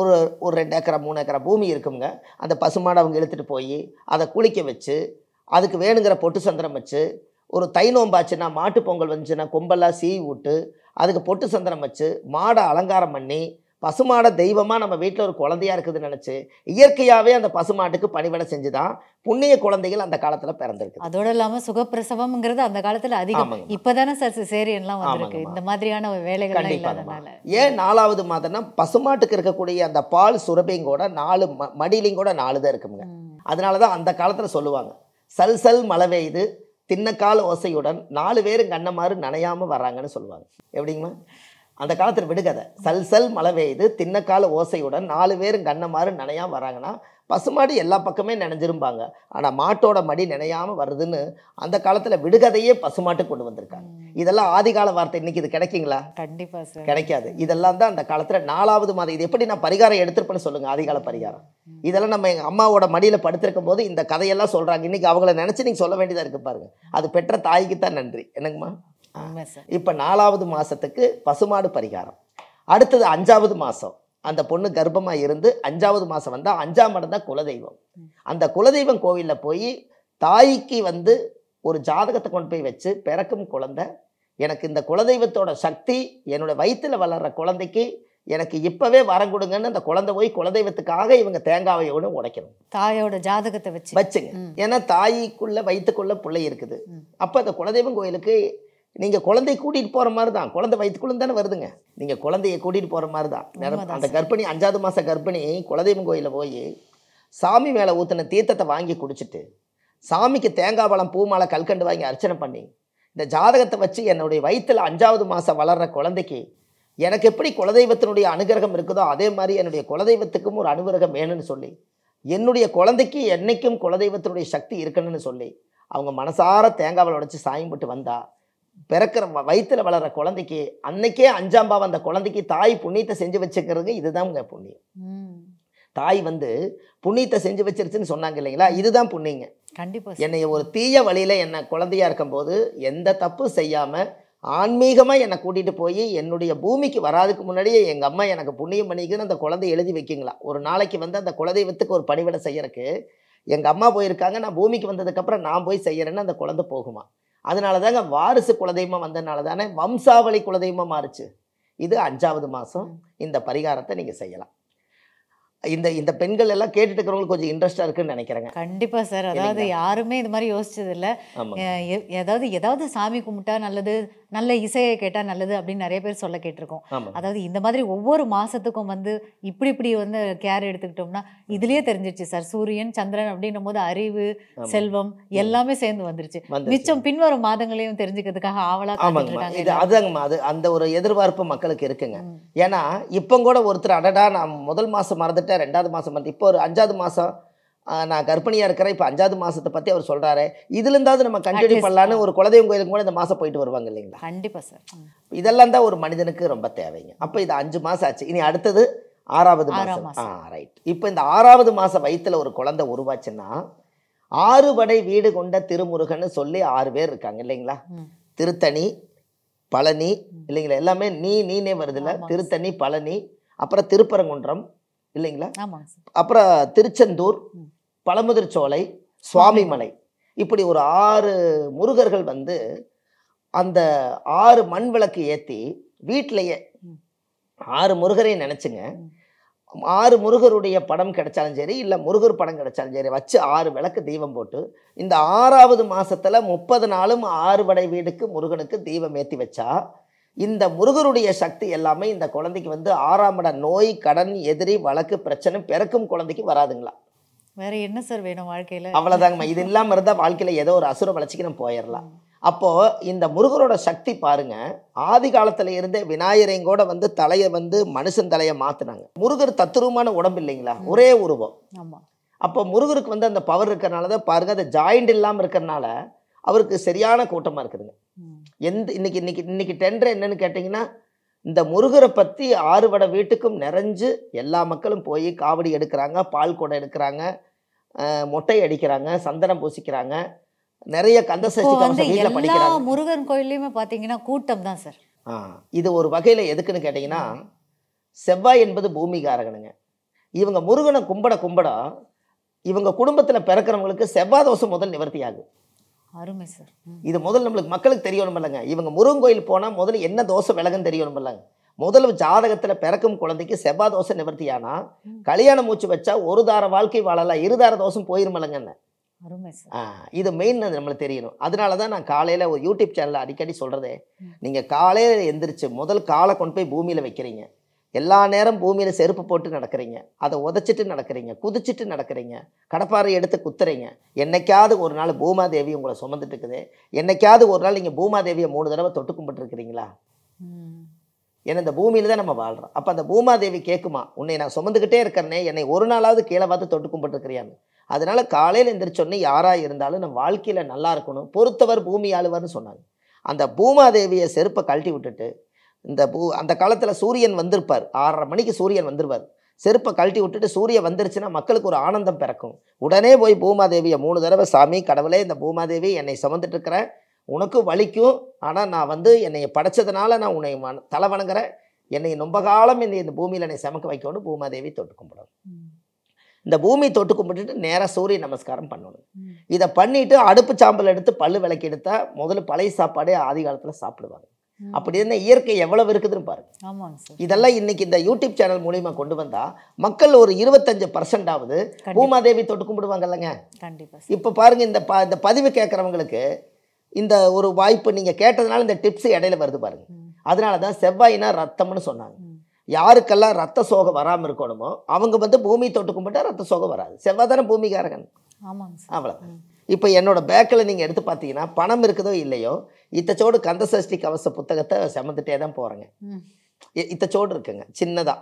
ஒரு 2 ஏக்கரா 3 ஏக்கரா பூமி இருக்குங்க. அந்த பசுமாடை அவங்க இழுத்துட்டு போய் அதை குளிக்க வச்சு அதுக்கு வேணுங்கிற பொட்டு சந்திரம் வச்சு, ஒரு தை நோம்பாச்சுன்னா மாட்டு பொங்கல் வந்துச்சுன்னா கொம்பெல்லாம் சீவி விட்டு அதுக்கு பொட்டு சந்திரம் வச்சு மாடை அலங்காரம் பண்ணி பசுமாடை தெய்வமாக நம்ம வீட்டில் ஒரு குழந்தையா இருக்குதுன்னு நினச்சி இயற்கையாகவே அந்த பசுமாட்டுக்கு பணிவிடை செஞ்சு தான் புண்ணிய குழந்தைகள் அந்த காலத்தில் பிறந்திருக்கு. அதோட இல்லாமல் சுகப்பிரசவம்ங்கிறது அந்த காலத்தில் அதிகம். இப்போதானே சார் சிசேரியன்லாம் வந்திருக்கு. இந்த மாதிரியான வேலைகள் கண்டிப்பாக. ஏன் 4வது மாதம்னா பசுமாட்டுக்கு இருக்கக்கூடிய அந்த பால் சுரபிங்கோட 4 மடியிலையும் கூட 4 தான் இருக்குங்க. அதனால தான் அந்த காலத்தில் சொல்லுவாங்க, சல் சல் மழை பெய்து தின்னக்கால் ஓசையுடன் 4 பேரும் கண்ணமாறு நனையாமல் வர்றாங்கன்னு சொல்லுவாங்க. எப்படிங்கம்மா? அந்த காலத்தில் விடுகதை. சல் சல் மழை பெய்து தின்னக்கால ஓசையுடன் 4 பேரும் கண்ணமாறு நனையாமல் வராங்கன்னா பசுமாடு எல்லா பக்கமே நினைஞ்சிருப்பாங்க. ஆனால் மாட்டோட மடி நினையாமல் வருதுன்னு அந்த காலத்தில் விடுகதையே பசுமாட்டு கொண்டு வந்திருக்காங்க. இதெல்லாம் ஆதிகால வார்த்தை. இன்னைக்கு இது கிடைக்குங்களா? கண்டிப்பாக சார் கிடைக்காது. இதெல்லாம் தான் அந்த காலத்தில் 4வது மாதம். இது எப்படி நான் பரிகாரம் எடுத்துருப்பேன்னு சொல்லுங்கள். ஆதிகால பரிகாரம் இதெல்லாம் நம்ம எங்கள் அம்மாவோட மடியில் படுத்திருக்கும் போது இந்த கதையெல்லாம் சொல்கிறாங்க. இன்றைக்கி அவங்கள நினச்சி நீங்கள் சொல்ல வேண்டியதாக இருக்குது பாருங்கள். அது பெற்ற தாய்க்கு தான் நன்றி. என்னங்கம்மா? இப்போ 4வது மாதத்துக்கு பசுமாடு பரிகாரம். அடுத்தது 5வது மாதம். அந்த பொண்ணு கர்ப்பமாக இருந்து 5வது மாதம் வந்தால் 5ஆம் இடம் தான் குலதெய்வம். அந்த குலதெய்வம் கோவிலில் போய் தாய்க்கு வந்து ஒரு ஜாதகத்தை கொண்டு போய் வச்சு பிறக்கும் குழந்தை எனக்கு இந்த குலதெய்வத்தோட சக்தி என்னோட வயிற்றில் வளர்கிற குழந்தைக்கு எனக்கு இப்போவே வரம் கொடுங்கன்னு அந்த குழந்தை போய் குலதெய்வத்துக்காக இவங்க தேங்காவையோடு உடைக்கணும். தாயோட ஜாதகத்தை வச்சுங்க. ஏன்னா தாய்க்குள்ள வயிற்றுக்குள்ள பிள்ளை இருக்குது. அப்போ அந்த குலதெய்வம் கோயிலுக்கு நீங்கள் குழந்தைய கூட்டிகிட்டு போகிற மாதிரி தான். குழந்தை வயிற்றுக்குள்ளே தானே வருதுங்க. நீங்கள் குழந்தைய கூட்டிகிட்டு போகிற மாதிரி தான். அந்த கர்ப்பிணி 5வது மாத கர்ப்பிணி குலதெய்வம் கோயிலில் போய் சாமி மேலே ஊற்றின தீர்த்தத்தை வாங்கி குடிச்சிட்டு சாமிக்கு தேங்காய் பழம் பூ மாலை கல்கண்டு வாங்கி அர்ச்சனை பண்ணி இந்த ஜாதகத்தை வச்சு என்னுடைய வயிற்றில் 5வது மாதம் வளர்கிற குழந்தைக்கு எனக்கு எப்படி குலதெய்வத்தினுடைய அனுகிரகம் இருக்குதோ அதே மாதிரி என்னுடைய குலதெய்வத்துக்கும் ஒரு அனுகிரகம் வேணும்னு சொல்லி என்னுடைய குழந்தைக்கு என்னைக்கும் குலதெய்வத்தினுடைய சக்தி இருக்குன்னு சொல்லி அவங்க மனசார தேங்காவை உடைச்சி சாயம் போட்டு வந்தா பிறக்கிற வயிற்றில் வளர்கிற குழந்தைக்கு அன்னைக்கே 5ஆம் பாவம் அந்த குழந்தைக்கு தாய் புண்ணியத்தை செஞ்சு வச்சுக்கிறது. இதுதாங்க புண்ணியம். தாய் வந்து புண்ணியத்தை செஞ்சு வச்சிருச்சுன்னு சொன்னாங்க இல்லைங்களா? இதுதான் புண்ணியங்க. கண்டிப்பாக. என்னை ஒரு தீய வழியில் என்னை குழந்தையா இருக்கும்போது எந்த தப்பு செய்யாமல் ஆன்மீகமாக என்னை கூட்டிகிட்டு போய் என்னுடைய பூமிக்கு வராதுக்கு முன்னாடியே எங்கள் அம்மா எனக்கு புண்ணியம் பண்ணிக்குன்னு அந்த குழந்தை எழுதி வைக்கிங்களா? ஒரு நாளைக்கு வந்து அந்த குலதெய்வத்துக்கு ஒரு பணிவிடை செய்யறதுக்கு எங்கள் அம்மா போயிருக்காங்க, நான் பூமிக்கு வந்ததுக்கப்புறம் நான் போய் செய்யறேன்னு அந்த குழந்தை போகுமா? அதனால தாங்க வாரிசு குலதெய்வம் வந்ததுனால தானே வம்சாவளி குலதெய்வமாக மாறுச்சு. இது 5வது மாதம். இந்த பரிகாரத்தை நீங்கள் செய்யலாம். இந்த பெண்கள் எல்லாம் கேட்டுட்டு இருக்கிறவங்களுக்கு கொஞ்சம் இன்ட்ரெஸ்டாக இருக்குன்னு நினைக்கிறேங்க. கண்டிப்பாக சார். அதாவது யாருமே இது மாதிரி யோசிச்சது இல்லை. ஏதாவது சாமி கும்பிட்டா நல்லது, நல்ல இசையை கேட்டால் நல்லது அப்படின்னு நிறைய பேர் சொல்ல கேட்டிருக்கோம். அதாவது இந்த மாதிரி ஒவ்வொரு மாதத்துக்கும் வந்து இப்படி வந்து கேர் எடுத்துக்கிட்டோம்னா இதுலேயே தெரிஞ்சிருச்சு சார். சூரியன் சந்திரன் அப்படின்னும் போது அறிவு செல்வம் எல்லாமே சேர்ந்து வந்துருச்சு. மிச்சம் பின்வரும் மாதங்களையும் தெரிஞ்சுக்கிறதுக்காக ஆவலாக காத்துட்ருக்காங்க. அதுதாங்கம்மா, அது அந்த ஒரு எதிர்பார்ப்பு மக்களுக்கு இருக்குங்க. ஏன்னா இப்போ கூட ஒருத்தர் அடடா நான் முதல் மாதம் மறந்துட்டேன் 2வது மாதம் மறந்து இப்போ ஒரு 5வது மாதம் நான் கர்ப்பிணியாக இருக்கிறேன் இப்போ 5வது மாதத்தை பற்றி அவர் சொல்கிறாரு. இதுலேருந்தாவது நம்ம கண்டினியூ பண்ணலான்னு ஒரு குலதெய்வம் கோயிலுக்கு கூட இந்த மாதம் போயிட்டு வருவாங்க இல்லைங்களா? கண்டிப்பாக சார். இதெல்லாம் தான் ஒரு மனிதனுக்கு ரொம்ப தேவைங்க. அப்போ இது 5 மாதம் ஆச்சு. இனி அடுத்தது 6வது மாதம். ரைட். இப்போ இந்த 6வது மாதம் வயிற்றில் ஒரு குழந்தை உருவாச்சுன்னா 6 படை வீடு கொண்ட திருமுருகன்னு சொல்லி 6 பேர் இருக்காங்க இல்லைங்களா? திருத்தணி பழனி இல்லைங்களா? எல்லாமே நீனே வருதுல்ல. திருத்தணி பழனி அப்புறம் திருப்பரங்குன்றம் இல்லைங்களா? அப்புறம் திருச்செந்தூர் பழமுதிர்ச்சோலை சுவாமிமலை இப்படி ஒரு 6 முருகர்கள் வந்து அந்த 6 மண் விளக்கு ஏற்றி வீட்டிலையே 6 முருகரையும் நினச்சிங்க. 6 முருகருடைய படம் கிடைச்சாலும் சரி இல்லை முருகர் படம் கிடைச்சாலும் சரி வச்சு 6 விளக்கு தீபம் போட்டு இந்த 6வது மாதத்தில் 30 நாளும் 6 படை வீடுக்கு முருகனுக்கு தீபம் ஏற்றி வச்சா இந்த முருகருடைய சக்தி எல்லாமே இந்த குழந்தைக்கு வந்து 6ஆம் இடம் நோய் கடன் எதிரி வழக்கு பிரச்சனை பிறக்கும் குழந்தைக்கு வராதுங்களா? வேற என்ன சார் வேணும் வாழ்க்கையில்? அவ்வளோதாங்கம்மா. இது இல்லாமல் இருந்தால் வாழ்க்கையில் ஏதோ ஒரு அசுர வளர்ச்சிக்கு நம்ம போயிடலாம். அப்போது இந்த முருகரோட சக்தி பாருங்க. ஆதி காலத்தில் இருந்தே விநாயகரையும் கூட வந்து தலையை வந்து மனுஷன் தலையை மாற்றினாங்க. முருகர் தத்துருவமான உடம்பு இல்லைங்களா? ஒரே உருவம். ஆமாம். அப்போ முருகருக்கு வந்து அந்த பவர் இருக்கிறனால தான் பாருங்க, அந்த ஜாயிண்ட் இல்லாமல் இருக்கிறனால அவருக்கு சரியான கூட்டமாக இருக்குதுங்க. இன்னைக்கு டெண்டர் என்னன்னு கேட்டிங்கன்னா, இந்த முருகரை பற்றி 6 வட வீட்டுக்கும் நிறைஞ்சு எல்லா மக்களும் போய் காவடி எடுக்கிறாங்க, பால் குடம் எடுக்கிறாங்க, மொட்டை அடிக்கிறாங்க, சந்தனம் பூசிக்கிறாங்க, நிறைய கந்தசஷ்டி கவசம் வீட்டில் படிக்கிறாங்க. முருகன் கோயிலையுமே பார்த்தீங்கன்னா கூட்டம் தான் சார். இது ஒரு வகையில் எதுக்குன்னு கேட்டிங்கன்னா, செவ்வாய் என்பது பூமிகாரகனுங்க. இவங்க முருகனை கும்பிட இவங்க குடும்பத்தில் பிறக்கிறவங்களுக்கு செவ்வாய் தோஷம் முதல் நிவர்த்தி ஆகும். அருமை சார். இது முதல் நம்மளுக்கு மக்களுக்கு தெரியணும் இல்லைங்க. இவங்க முருகன் கோயில் போனால் முதல்ல என்ன தோசை விலகுன்னு தெரியணும் இல்லைங்க. முதல்ல ஜாதகத்தில் பிறக்கும் குழந்தைக்கு செவ்வாய் தோசை நிவர்த்தியானா கல்யாண மூச்சு வச்சா ஒரு தார வாழ்க்கை வாழலாம், 2 தார தோசம் போயிரும் இல்லைங்க. இது மெயின் நம்மளுக்கு தெரியணும். அதனால தான் நான் காலையில் ஒரு யூடியூப் சேனலில் அடிக்கடி சொல்கிறதே, நீங்கள் காலையில் எந்திரிச்சு முதல் காலை கொண்டு போய் பூமியில் வைக்கிறீங்க, எல்லா நேரம் பூமியில் செருப்பு போட்டு நடக்கிறீங்க, அதை உதச்சிட்டு நடக்கிறீங்க, குதிச்சுட்டு நடக்கிறீங்க, கடப்பாறை எடுத்து குத்துறீங்க. என்னைக்காவது ஒரு நாள் பூமாதேவி உங்களை சுமந்துட்டு இருக்குது, என்னைக்காவது ஒரு நாள் நீங்கள் பூமாதேவியை 3 தடவை தொட்டு கும்பிட்டுருக்கிறீங்களா? ஏன்னா இந்த பூமியில் தான் நம்ம வாழ்கிறோம். அப்போ அந்த பூமாதேவி கேட்குமா, உன்னை நான் சுமந்துக்கிட்டே இருக்கிறனே, என்னை ஒரு நாளாவது கீழே பார்த்து தொட்டு கும்பிட்டுருக்கிறியான்னு. அதனால் காலையில் எந்திரிச்சோன்னே யாராக இருந்தாலும் நம்ம வாழ்க்கையில் நல்லா இருக்கணும், பொறுத்தவர் பூமி ஆளுவார்னு சொன்னாங்க. அந்த பூமாதேவியை செருப்பை கழட்டி விட்டுட்டு, அந்த காலத்தில் சூரியன் வந்திருப்பார், 6:30 மணிக்கு சூரியன் வந்துருவார், செருப்பை கழட்டி விட்டுட்டு சூரியன் வந்துருச்சுன்னா மக்களுக்கு ஒரு ஆனந்தம் பிறக்கும். உடனே போய் பூமாதேவியை 3 தடவை, சாமி கடவுளே இந்த பூமாதேவி என்னை சுமந்துட்டு இருக்கிறேன், உனக்கு வலிக்கும், ஆனால் நான் என்னை படைச்சதுனால நான் உன்னை தலை வணங்குறேன், என்னை ரொம்ப காலம் இந்த பூமியில் என்னை சமக்க வைக்கணும்னு பூமாதேவி தொட்டு கும்பிடணும். இந்த பூமி தொட்டு கும்பிட்டுட்டு நேராக சூரிய நமஸ்காரம் பண்ணணும். இதை பண்ணிட்டு அடுப்பு சாம்பல் எடுத்து பல்லு விளக்கி எடுத்தா முதல்ல பழைய சாப்பாடே ஆதி காலத்தில் சாப்பிடுவாங்க. அப்படி இருந்தால் இயற்கை எவ்வளவு இருக்குதுன்னு பாருங்க. இதெல்லாம் இன்னைக்கு இந்த யூடியூப் சேனல் மூலியமா கொண்டு வந்தா மக்கள் ஒரு 25% பூமாதேவி தொட்டு கும்பிடுவாங்க இல்லைங்க. இப்போ பாருங்க, இந்த பதிவு கேட்குறவங்களுக்கு இந்த ஒரு வாய்ப்பு நீங்கள் கேட்டதுனால இந்த டிப்ஸ் இடையில வருது பாருங்க. அதனால தான் செவ்வாயினா ரத்தம்னு சொன்னாங்க. யாருக்கெல்லாம் ரத்த சோகம் வராமல் இருக்கணுமோ அவங்க பூமி தொட்டு கும்பிட்டா ரத்த சோகம் வராது. செவ்வாய் தானே பூமிக்காரகன். அவ்வளோதான். இப்போ என்னோட பேக்கில் நீங்கள் எடுத்து பார்த்தீங்கன்னா பணம் இருக்குதோ இல்லையோ இத்தச்சோடு கந்தசஷ்டி கவச புத்தகத்தை சுமந்துட்டே தான் போகிறேங்க. இத்தச்சோடு இருக்குங்க சின்னதாக.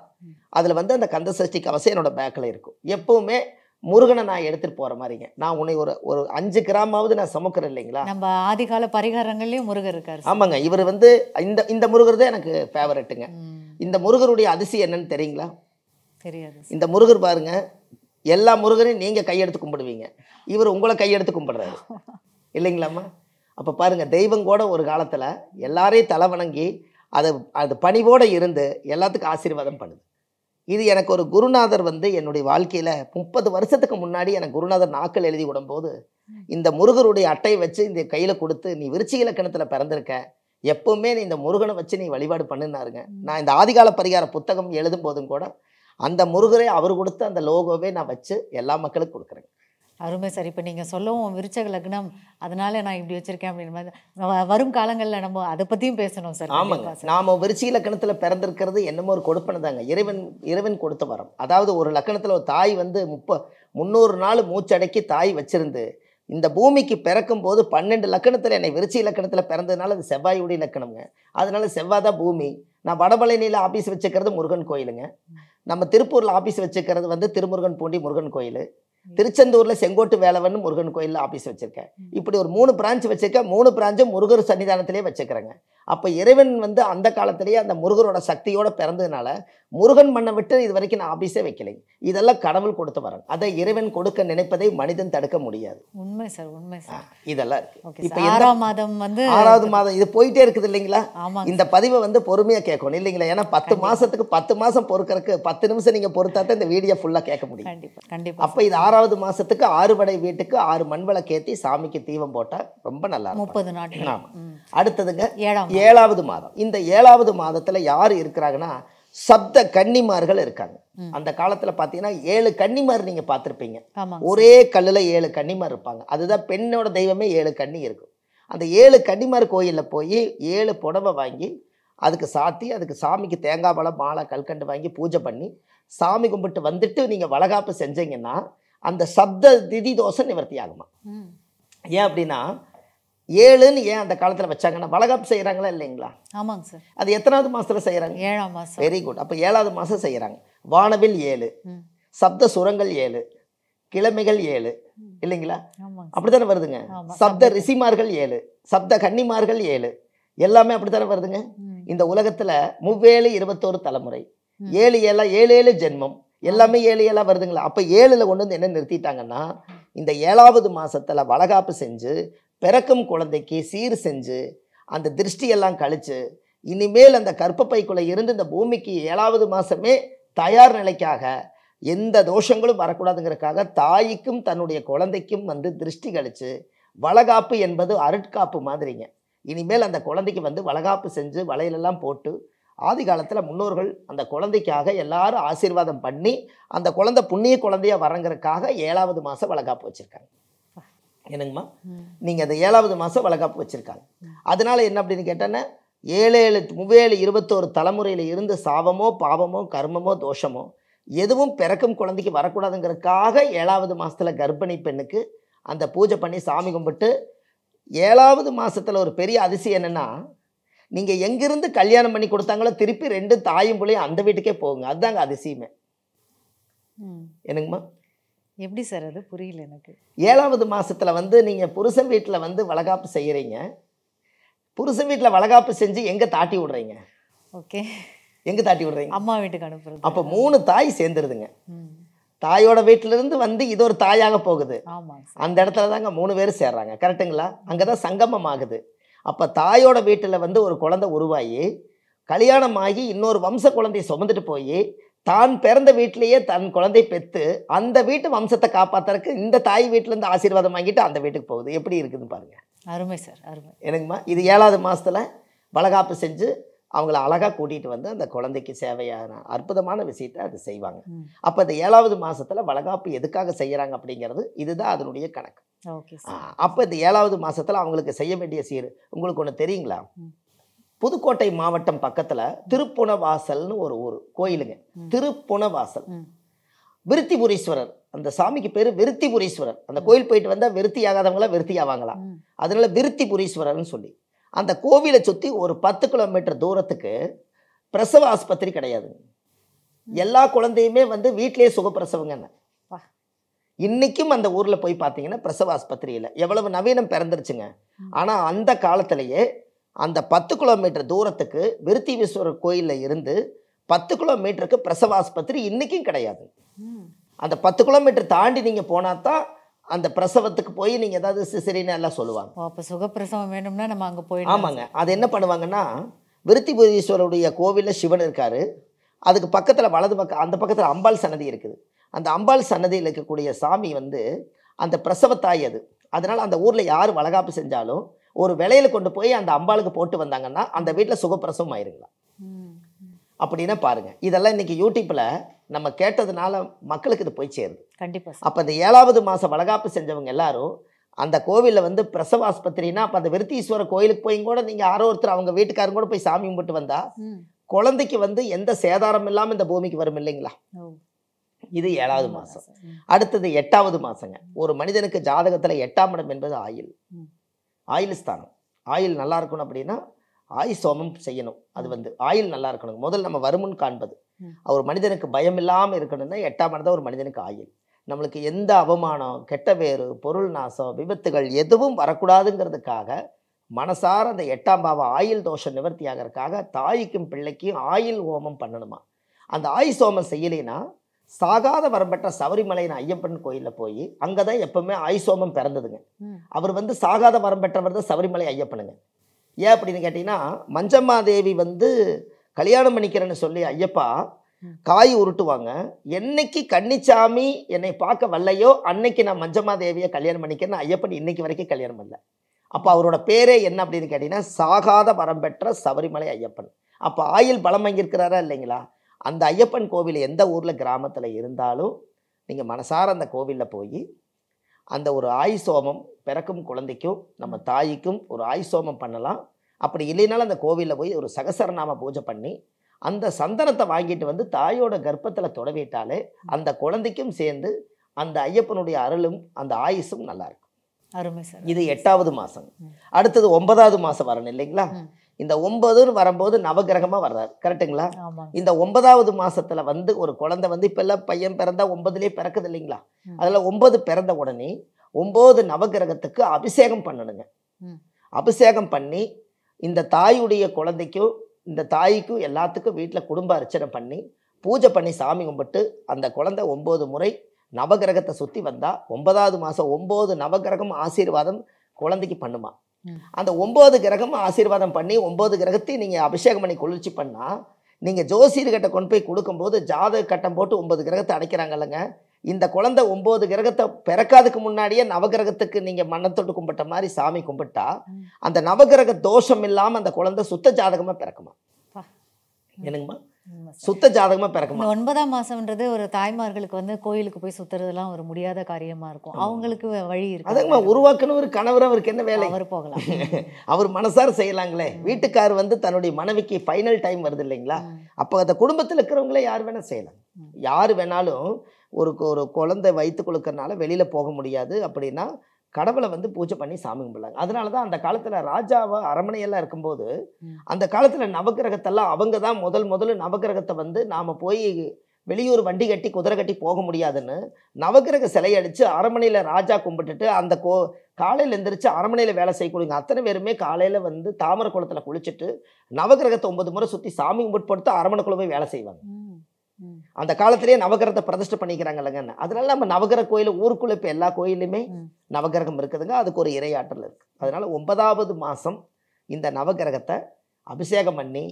அதில் அந்த கந்தசஷ்டி கவசம் என்னோட பேக்கில் இருக்கும். எப்பவுமே முருகனை நான் எடுத்துகிட்டு போகிற மாதிரிங்க. நான் உன்னை ஒரு 5 கிராமாவது நான் சுமக்கிறேன் இல்லைங்களா. நம்ம ஆதிகால பரிகாரங்கள்லேயும் முருகர் இருக்காரு. ஆமாங்க. இவர் இந்த முருகர் தான் எனக்கு ஃபேவரெட்டுங்க. இந்த முருகருடைய அதிசயம் என்னன்னு தெரியுங்களா? தெரியாது. இந்த முருகர் பாருங்க, எல்லா முருகரையும் நீங்கள் கையெடுத்து கும்பிடுவீங்க, இவர் உங்களை கையெடுத்து கும்பிடுறாரு இல்லைங்களாம்மா. அப்போ பாருங்கள், தெய்வம் கூட ஒரு காலத்தில் எல்லாரையும் தலை வணங்கி அது பணிவோடு இருந்து எல்லாத்துக்கும் ஆசீர்வாதம் பண்ணுது. இது எனக்கு ஒரு குருநாதர் என்னுடைய வாழ்க்கையில் 30 வருஷத்துக்கு முன்னாடி எனக்கு குருநாதர் நாக்கள் எழுதி விடும்போது இந்த முருகருடைய அட்டையை வச்சு இந்த கையில் கொடுத்து, நீ விருச்சிக இலக்கணத்தில் பிறந்திருக்க, எப்பவுமே நீ இந்த முருகனை வச்சு நீ வழிபாடு பண்ணுனாருங்க. நான் இந்த ஆதிகால பரிகார புத்தகம் எழுதும் போதும் கூட அந்த முருகரை அவர் கொடுத்த அந்த லோகோவே நான் வச்சு எல்லா மக்களுக்கும் கொடுக்குறேன். அருமை சார். இப்போ நீங்கள் சொல்லவும் விருச்சக லக்னம், அதனால நான் இப்படி வச்சுருக்கேன் அப்படின்னு மாதிரி வரும் காலங்களில் நம்ம அதை பற்றியும் பேசணும் சார். ஆமாங்க. நாம் விருச்சிக லக்கணத்தில் பிறந்திருக்கிறது என்னமோ ஒரு கொடுப்பனை தாங்க, இறைவன் கொடுத்த வரம். அதாவது ஒரு லக்கணத்தில் ஒரு தாய் 300 நாள் மூச்சடக்கி தாய் வச்சிருந்து இந்த பூமிக்கு பிறக்கும் போது 12 லக்கணத்தில் என்னை விருச்சிக லக்கணத்தில் பிறந்ததுனால அது செவ்வாயுடைய லக்கணம்ங்க. அதனால செவ்வாய் தான் பூமி. நான் வடபழனியில் ஆஃபீஸ் வச்சுக்கிறது முருகன் கோயிலுங்க. நம்ம திருப்பூரில் ஆஃபீஸ் வச்சுக்கிறது திருமுருகன் பூண்டி முருகன் கோயில். திருச்செந்தூரில் செங்கோட்டு வேலவன் முருகன் கோயிலில் ஆஃபீஸ் வச்சுருக்கேன். இப்படி ஒரு 3 பிரான்ச் வச்சுருக்கேன். 3 பிரான்ச்சும் முருகர் சன்னிதானத்திலே வச்சுக்கிறேங்க. அப்போ இறைவன் அந்த காலத்திலேயே அந்த முருகரோட சக்தியோடு பிறந்ததுனால முருகன் மண்ணை விட்டு இது வரைக்கும் நான் ஆஃபீஸே வைக்கலைங்க. இதெல்லாம் கடவுள் கொடுத்து வரேன். அதை இறைவன் கொடுக்க நினைப்பதை மனிதன் தடுக்க முடியாது. உண்மை சார், உண்மை சார். இதெல்லாம் இருக்கு. இப்போ 6ஆம் மாதம் 6வது மாதம் இது போயிட்டே இருக்குது இல்லைங்களா. இந்த பதிவை பொறுமையாக கேட்கணும் இல்லைங்களா. ஏன்னா 10 மாதத்துக்கு 10 மாதம் பொறுக்கிறதுக்கு 10 நிமிஷம் நீங்கள் பொறுத்தாதான் இந்த வீடியோ ஃபுல்லாக கேட்க முடியும். கண்டிப்பாக கண்டிப்பாக. அப்போ இது 6வது மாதத்துக்கு 6 படை வீட்டுக்கு 6 மண்விளக்கேற்றி சாமிக்கு தீபம் போட்டால் ரொம்ப நல்லா இருக்கும். 30 நாட்கள். அடுத்ததுங்க 7வது மாதம். இந்த 7வது மாதத்தில் யார் இருக்கிறாங்கன்னா சப்த கன்னிமார்கள் இருக்காங்க. அந்த காலத்துல பாத்தீங்கன்னா 7 கன்னிமார் நீங்க பார்த்திருப்பீங்க. ஒரே கல்லுல 7 கன்னிமார் இருப்பாங்க. அதுதான் பெண்ணோட தெய்வமே 7 கன்னி இருக்கும். அந்த 7 கன்னிமார் கோயில்ல போய் 7 புடவை வாங்கி அதுக்கு சாத்தி அதுக்கு சாமிக்கு தேங்காய் பழம் மாலை கல்கண்டு வாங்கி பூஜை பண்ணி சாமி கும்பிட்டு வந்துட்டு நீங்க வளகாப்பு செஞ்சீங்கன்னா அந்த சப்த திதி தோஷம் நிவர்த்தி ஆகுமா. ஏன் அப்படின்னா 7ன்னு ஏன் அந்த காலத்தில் வச்சாங்கன்னா வளகாப்பு செய்கிறாங்களா இல்லைங்களா. ஆமாங்க சார். அது எத்தனாவது மாதத்தில் செய்கிறாங்க? 7ஆம் மாதம். Very good. அப்போ 7வது மாதம் செய்கிறாங்க. வானவில் 7, சப்த சுரங்கள் 7, கிழமைகள் 7 இல்லைங்களா? ஆமாங்க சார். அப்படித்தானே வருதுங்க. ஆமா. சப்த ரிஷிமார்கள் 7, சப்த கன்னிமார்கள் 7, எல்லாமே அப்படித்தானே வருதுங்க. ம். இந்த உலகத்துல முவ்வேளு 21 தலைமுறை, ம். 7 ஏழா 7 ஜென்மம், எல்லாமே 7 வருதுங்களா? அப்ப 7ல கொண்டு வந்து என்ன நிறுத்திட்டாங்கன்னா, இந்த 7வது மாசத்துல வளகாப்பு செஞ்சு பிறக்கும் குழந்தைக்கு சீர் செஞ்சு அந்த திருஷ்டியெல்லாம் கழிச்சு இனிமேல் அந்த கர்ப்பப்பைக்குள்ள இருந்து இந்த பூமிக்கு 7வது மாசமே தயார் நிலைக்காக எந்த தோஷங்களும் வரக்கூடாதுங்கிறதுக்காக தாய்க்கும் தன்னுடைய குழந்தைக்கும் வந்து திருஷ்டி கழிச்சு வளகாப்பு என்பது அருட்காப்பு மாதிரிங்க. இனிமேல் அந்த குழந்தைக்கு வந்து வளகாப்பு செஞ்சு வளையலெல்லாம் போட்டு ஆதி காலத்தில் முன்னோர்கள் அந்த குழந்தைக்காக எல்லாரும் ஆசீர்வாதம் பண்ணி அந்த குழந்தை புண்ணிய குழந்தையா வரங்கிறதுக்காக 7வது மாதம் வளகாப்பு வச்சுருக்காங்க. என்னங்கம்மா? நீங்கள் அந்த 7வது மாதம் வளகாப்பு வச்சுருக்காங்க. அதனால என்ன அப்படின்னு கேட்டேன்னா 7 முவ்வேளு 21 தலைமுறையில் இருந்து சாபமோ பாவமோ கர்மமோ தோஷமோ எதுவும் பிறக்கும் குழந்தைக்கு வரக்கூடாதுங்கிறதுக்காக 7வது மாதத்தில் கர்ப்பிணி பெண்ணுக்கு அந்த பூஜை பண்ணி சாமி கும்பிட்டு 7வது மாதத்தில் ஒரு பெரிய அதிசயம் என்னென்னா, நீங்கள் எங்கிருந்து கல்யாணம் பண்ணி கொடுத்தாங்களோ திருப்பி 2 தாயும் பிள்ளையும் அந்த வீட்டுக்கே போகுங்க. அதுதாங்க அதிசயமே. என்னங்கம்மா? எப்படி சார் அது புரியல எனக்கு. 7வது மாதத்தில் வந்து நீங்கள் புருஷன் வீட்டில் வந்து வளகாப்பு செய்கிறீங்க. புருஷன் வீட்டில் வளகாப்பு செஞ்சு எங்கே தாட்டி விடுறீங்க? ஓகே. எங்கே தாட்டி விடுறீங்க? அம்மா வீட்டுக்கு அனுப்புறது. அப்போ 3 தாய் சேர்ந்துருதுங்க. தாயோட வீட்டிலிருந்து வந்து இது ஒரு தாயாக போகுது. அந்த இடத்துல தாங்க 3 பேர் சேர்றாங்க. கரெக்டுங்களா? அங்கே தான் சங்கமம் ஆகுது. அப்போ தாயோட வீட்டில் வந்து ஒரு குழந்தை உருவாகி கல்யாணம் ஆகி இன்னொரு வம்ச குழந்தையை சுமந்துட்டு போய் தான் பிறந்த வீட்டிலேயே தன் குழந்தை பெற்று அந்த வீட்டு வம்சத்தை காப்பாற்றுறதுக்கு இந்த தாய் வீட்டிலேருந்து ஆசீர்வாதம் வாங்கிட்டு அந்த வீட்டுக்கு போகுது. எப்படி இருக்குதுன்னு பாருங்க. அருமை சார், அருமை. எனக்குமா இது 7வது மாதத்தில் வளகாப்பு செஞ்சு அவங்கள அழகாக கூட்டிகிட்டு வந்து அந்த குழந்தைக்கு சேவையான அற்புதமான விஷயத்தை அது செய்வாங்க. அப்போ இந்த 7வது மாதத்தில் வளகாப்பு எதுக்காக செய்கிறாங்க அப்படிங்கிறது இதுதான் அதனுடைய கணக்கு. அப்போ இந்த 7வது மாதத்தில் அவங்களுக்கு செய்ய வேண்டிய சீர் உங்களுக்கு ஒன்று தெரியுங்களா? புதுக்கோட்டை மாவட்டம் பக்கத்தில் திருப்புணவாசல்னு ஒரு ஊர் கோயிலுங்க. திருப்புணவாசல் விருத்திபுரீஸ்வரர், அந்த சாமிக்கு பேர் விருத்திபுரீஸ்வரர். அந்த கோயில் போயிட்டு வந்தால் விருத்தி ஆகாதவங்களா விருத்தி ஆவாங்களாம். அதனால விருத்திபுரீஸ்வரர்னு சொல்லி அந்த கோவிலை சுற்றி ஒரு 10 கிலோமீட்டர் தூரத்துக்கு பிரசவ ஆஸ்பத்திரி கிடையாது. எல்லா குழந்தையுமே வந்து வீட்டிலேயே சுகப்பிரசவங்க. இன்னைக்கும் அந்த ஊரில் போய் பார்த்தீங்கன்னா பிரசவ ஆஸ்பத்திரி இல்லை. எவ்வளவு நவீனம் பிறந்துருச்சுங்க. ஆனால் அந்த காலத்திலேயே அந்த 10 கிலோமீட்டர் தூரத்துக்கு விருத்திபுரீஸ்வரர் கோயிலில் இருந்து 10 கிலோமீட்டருக்கு பிரசவ ஆஸ்பத்திரி இன்னைக்கும் கிடையாது. அந்த 10 கிலோமீட்டர் தாண்டி நீங்கள் போனால் தான் அந்த பிரசவத்துக்கு போய் நீங்கள் ஏதாவது சிசரின்னு எல்லாம் சொல்லுவாங்க. அப்போ சுகப்பிரசவம் வேணும்னா நம்ம அங்கே போய். ஆமாங்க. அது என்ன பண்ணுவாங்கன்னா விருத்திபுரீஸ்வரருடைய கோவிலில் சிவன் இருக்காரு. அதுக்கு பக்கத்தில் வலது பக்கம் அந்த பக்கத்தில் அம்பாள் சன்னதி இருக்குது. அந்த அம்பாள் சன்னதியில் இருக்கக்கூடிய சாமி வந்து அந்த பிரசவத்தாய் அது. அதனால் அந்த ஊரில் யார் வளகாப்பு செஞ்சாலும் ஒரு விலையில கொண்டு போய் அந்த அம்பாளுக்கு போட்டு வந்தாங்கன்னா அந்த வீட்டில் சுகப்பிரசவம் ஆயிருங்களா. அப்படின்னா பாருங்க, இதெல்லாம் இன்னைக்கு யூடியூப்ல நம்ம கேட்டதுனால மக்களுக்கு இது போய் சேருது. கண்டிப்பாக. அப்போ இந்த 7வது மாதம் வளகாப்பு செஞ்சவங்க எல்லாரும் அந்த கோவிலில் வந்து பிரசவ ஆஸ்பத்திரினா அப்போ அந்த விருத்தீஸ்வரர் கோயிலுக்கு போய் கூட நீங்கள் யாரோ ஒருத்தர் அவங்க வீட்டுக்காரங்க கூட போய் சாமி கும்பிட்டு வந்தா குழந்தைக்கு வந்து எந்த சேதாரம் இல்லாமல் இந்த பூமிக்கு வரும் இல்லைங்களா. இது 7வது மாதம். அடுத்தது 8வது மாதங்க. ஒரு மனிதனுக்கு ஜாதகத்தில் 8ஆம் இடம் என்பது ஆயுள், ஆயுள் ஸ்தானம். ஆயுள் நல்லா இருக்கணும் அப்படின்னா ஆயுள் சோமம் செய்யணும். அது வந்து ஆயுள் நல்லா இருக்கணும். முதல் நம்ம வருமுன் காண்பது. ஒரு மனிதனுக்கு பயம் இல்லாமல் இருக்கணும்னா 8ஆம் இடம் தான் ஒரு மனிதனுக்கு ஆயுள். நம்மளுக்கு எந்த அவமானம், கெட்ட வேறு, பொருள் நாசம், விபத்துகள் எதுவும் வரக்கூடாதுங்கிறதுக்காக மனசார அந்த 8ஆம் பாவ ஆயுள் தோஷம் நிவர்த்தி ஆகிறதுக்காக தாய்க்கும் பிள்ளைக்கும் ஆயுள் ஹோமம் பண்ணணுமா. அந்த ஆயுள் ஹோமம் செய்யலைன்னா சாகாத வரம்பெற்ற சபரிமலையின் ஐயப்பன் கோயிலில் போய் அங்கே தான் எப்பவுமே ஆயுள் ஹோமம் பிறந்ததுங்க. அவர் வந்து சாகாத வரம்பெற்றவர் தான் சபரிமலை ஐயப்பனுங்க. ஏன் அப்படின்னு கேட்டிங்கன்னா மஞ்சம்மா தேவி வந்து கல்யாணம் பண்ணிக்கிறேன்னு சொல்லி ஐயப்பா காய் உருட்டுவாங்க. என்னைக்கு கன்னிச்சாமி என்னை பார்க்க வரலையோ அன்னைக்கு நான் மஞ்சம்மா தேவியை கல்யாணம் பண்ணிக்கிறேன்னு ஐயப்பன் இன்னைக்கு வரைக்கும் கல்யாணம் பண்ணல. அப்போ அவரோட பேரே என்ன அப்படின்னு கேட்டிங்கன்னா சாகாத வரம் பெற்ற சபரிமலை ஐயப்பன். அப்போ ஆயுள் பலம் வாங்கியிருக்கிறாரா இல்லைங்களா. அந்த ஐயப்பன் கோவில் எந்த ஊரில் கிராமத்தில் இருந்தாலும் நீங்கள் மனசார அந்த கோவிலில் போய் அந்த ஒரு ஆயுசோமம் பிறக்கும் குழந்தைக்கும் நம்ம தாய்க்கும் ஒரு ஆயுசோமம் பண்ணலாம். அப்படி இல்லைனாலும் அந்த கோவிலில் போய் ஒரு சகசரநாம பூஜை பண்ணி அந்த சந்தனத்தை வாங்கிட்டு வந்து தாயோட கர்ப்பத்தில் தொடவிட்டாலே அந்த குழந்தைக்கும் சேர்ந்து அந்த ஐயப்பனுடைய அருளும் அந்த ஆயுசும் நல்லா இருக்கும். அருமை சார். இது 8வது மாதம். அடுத்தது 9வது மாதம் வரணும் இல்லைங்களா. இந்த 9ன்னு வரும்போது நவகிரகமாக வர்றாரு. கரெக்டுங்களா. இந்த 9வது மாதத்தில் வந்து ஒரு குழந்தை வந்து இப்போ எல்லாம் பையன் பிறந்தா 9லேயே பிறக்குது இல்லைங்களா. அதில் 9 பிறந்த உடனே 9 நவகிரகத்துக்கு அபிஷேகம் பண்ணணுங்க. அபிஷேகம் பண்ணி இந்த தாயுடைய குழந்தைக்கும் இந்த தாய்க்கும் எல்லாத்துக்கும் வீட்டில் குடும்ப அர்ச்சனை பண்ணி பூஜை பண்ணி சாமி கும்பிட்டு அந்த குழந்தை 9 முறை நவகிரகத்தை சுற்றி வந்தால் 9வது மாதம் 9 நவகிரகம் ஆசீர்வாதம் குழந்தைக்கு பண்ணுமா. அந்த 9 கிரகம் ஆசீர்வாதம் பண்ணி 9 கிரகத்தையும் நீங்கள் அபிஷேகம் பண்ணி குளிர்ச்சி பண்ணால் நீங்கள் ஜோசியர்கிட்ட கொண்டு போய் கொடுக்கும்போது ஜாதக கட்டம் போட்டு 9 கிரகத்தை அடைக்கிறாங்கல்லங்க. இந்த குழந்தை 9 கிரகத்தை பிறக்காதுக்கு முன்னாடியே நவகிரகத்துக்கு நீங்கள் மண்ணத்தொட்டு கும்பிட்ட மாதிரி சாமி கும்பிட்டா அந்த நவகிரக தோஷம் இல்லாமல் அந்த குழந்தை சுத்த ஜாதகமாக பிறக்குமா. என்னங்கம்மா? சுத்த ஜாதகமாக பிறக்குமா. 9ஆம் மாசம்ன்றது ஒரு தாய்மார்களுக்கு வந்து கோயிலுக்கு போய் சுத்துறதுலாம் ஒரு முடியாத காரியமா இருக்கும். அவங்களுக்கு வழி இருக்கு. அதுங்கம்மா உருவாக்கணும் ஒரு கணவர், அவருக்கு என்ன வேலை? அவர் போகலாம், அவர் மனசார செய்யலாங்களே. வீட்டுக்கார் வந்து தன்னுடைய மனைவிக்கு ஃபைனல் டைம் வருது இல்லைங்களா, அப்போ அந்த குடும்பத்தில் இருக்கிறவங்களே யார் வேணால் செய்யலாம். யார் வேணாலும் ஒரு குழந்தை வயிற்று கொடுக்கறனால வெளியில் போக முடியாது அப்படின்னா கடவுளை வந்து பூஜை பண்ணி சாமி கும்பிடலாங்க. அதனால தான் அந்த காலத்தில் ராஜாவை அரண்மனையெல்லாம் இருக்கும்போது அந்த காலத்தில் நவகிரகத்தெல்லாம் அவங்க தான் முதல்ல நவகிரகத்தை வந்து நாம் போய் வெளியூர் வண்டி கட்டி குதிரை கட்டி போக முடியாதுன்னு நவகிரக சிலை அடித்து அரண்மனையில் ராஜா கும்பிட்டுட்டு அந்த காலையில் எந்திரிச்சு அரண்மனையில் வேலை செய்யக்கூடியங்க அத்தனை பேருமே காலையில் வந்து தாமரை குளத்தில் குளிச்சுட்டு நவகிரகத்தை 9 முறை சுற்றி சாமி கும்பிட்டு போட்டு அரண்மனைக்குள்ள போய் வேலை செய்வாங்க. அந்த காலத்திலேயே நவகிரகத்தை பிரதிஷ்டை பண்ணிக்கிறாங்க இல்லைங்க. அதனால நம்ம நவகிரக கோயில் ஊருக்குள்ள இப்போ எல்லா கோயிலுமே நவகிரகம் இருக்குதுங்க. அதுக்கு ஒரு இறையாற்றல் இருக்குது. அதனால 9வது மாதம் இந்த நவகிரகத்தை அபிஷேகம் பண்ணி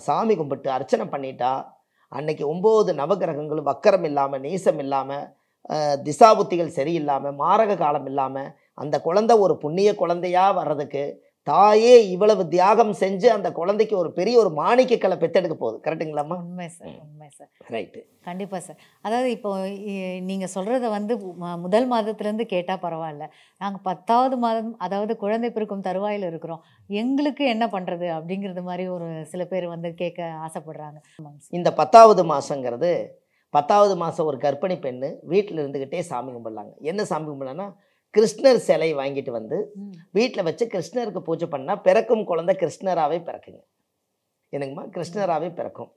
சாமி கும்பிட்டு அர்ச்சனை பண்ணிட்டா அன்னைக்கு 9 நவகிரகங்களும் வக்கரம் இல்லாமல் நீசம் இல்லாமல் திசாபுத்திகள் சரியில்லாமல் மாரக காலம் இல்லாமல் அந்த குழந்தை ஒரு புண்ணிய குழந்தையாக வர்றதுக்கு தாயே இவ்வளவு தியாகம் செஞ்சு அந்த குழந்தைக்கு ஒரு பெரிய ஒரு மாணிக்கக்கலை பெத்தெடுக்க போகுது. கரெக்டுங்களாம்மா? உண்மை சார், உண்மை சார். ரைட்டு, கண்டிப்பாக சார். அதாவது இப்போ நீங்கள் சொல்கிறத வந்து முதல் மாதத்துலேருந்து கேட்டால் பரவாயில்ல, நாங்கள் 10வது மாதம் அதாவது குழந்தை பிறக்கும் தருவாயில் இருக்கிறோம், எங்களுக்கு என்ன பண்ணுறது அப்படிங்கிறது மாதிரி ஒரு சில பேர் வந்து கேட்க ஆசைப்படுறாங்க. இந்த 10வது மாதங்கிறது 10வது மாதம் ஒரு கர்ப்பிணி பெண்ணு வீட்டில் இருந்துக்கிட்டே சாமி கும்பிடலாங்க. என்ன சாமி கும்பிடலான்னா கிருஷ்ணர் சிலை வாங்கிட்டு வந்து வீட்டில் வச்சு கிருஷ்ணருக்கு பூஜை பண்ணால் பிறக்கும் குழந்தை கிருஷ்ணராகவே பிறக்குங்க. என்னங்கம்மா? கிருஷ்ணராகவே பிறக்கும்.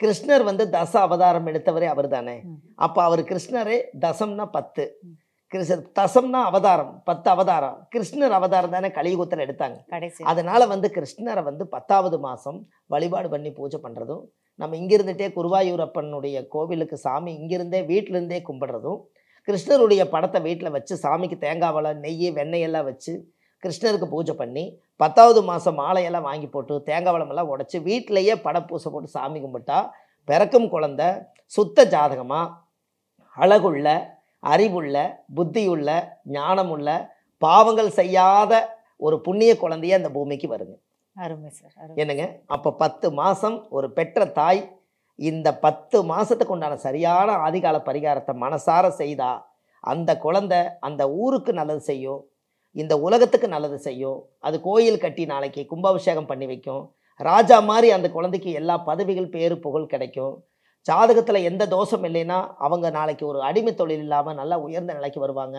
கிருஷ்ணர் வந்து தச அவதாரம் எடுத்தவரே அவர் தானே. அப்போ அவர் கிருஷ்ணரே தசம்னா 10, தசம்னா அவதாரம் 10 அவதாரம். கிருஷ்ணர் அவதாரம் தானே கலியுகத்தில் எடுத்தாங்க. அதனால வந்து கிருஷ்ணரை வந்து 10வது மாதம் வழிபாடு பண்ணி பூஜை பண்ணுறதும் நம்ம இங்கிருந்துட்டே குருவாயூரப்பனுடைய கோவிலுக்கு சாமி இங்கிருந்தே வீட்டிலிருந்தே கும்பிடுறதும் கிருஷ்ணருடைய படத்தை வீட்டில் வச்சு சாமிக்கு தேங்காய் வளை நெய் வெண்ணெயெல்லாம் வச்சு கிருஷ்ணருக்கு பூஜை பண்ணி 10வது மாதம் மாலையெல்லாம் வாங்கி போட்டு தேங்காய் வளமெல்லாம் உடைச்சி வீட்டிலையே படப்பூசை போட்டு சாமி கும்பிட்டா பிறக்கும் குழந்தை சுத்த ஜாதகமாக அழகுள்ள அறிவுள்ள புத்தியுள்ள ஞானமுள்ள பாவங்கள் செய்யாத ஒரு புண்ணிய குழந்தைய அந்த பூமிக்கு வருங்க. அருமை சார். என்னங்க? அப்போ 10 மாதம் ஒரு பெற்ற தாய் இந்த 10 மாதத்துக்கு உண்டான சரியான ஆதிகால பரிகாரத்தை மனசார செய்தா அந்த குழந்தை அந்த ஊருக்கு நல்லது செய்யும், இந்த உலகத்துக்கு நல்லது செய்யும். அது கோயில் கட்டி நாளைக்கு கும்பாபிஷேகம் பண்ணி வைக்கும். ராஜா மாதிரி அந்த குழந்தைக்கு எல்லா பதவிகள் பேரு புகழ் கிடைக்கும். ஜாதகத்தில் எந்த தோஷம் இல்லைன்னா அவங்க நாளைக்கு ஒரு அடிமை தொழில் இல்லாமல் நல்லா உயர்ந்த நிலைக்கு வருவாங்க.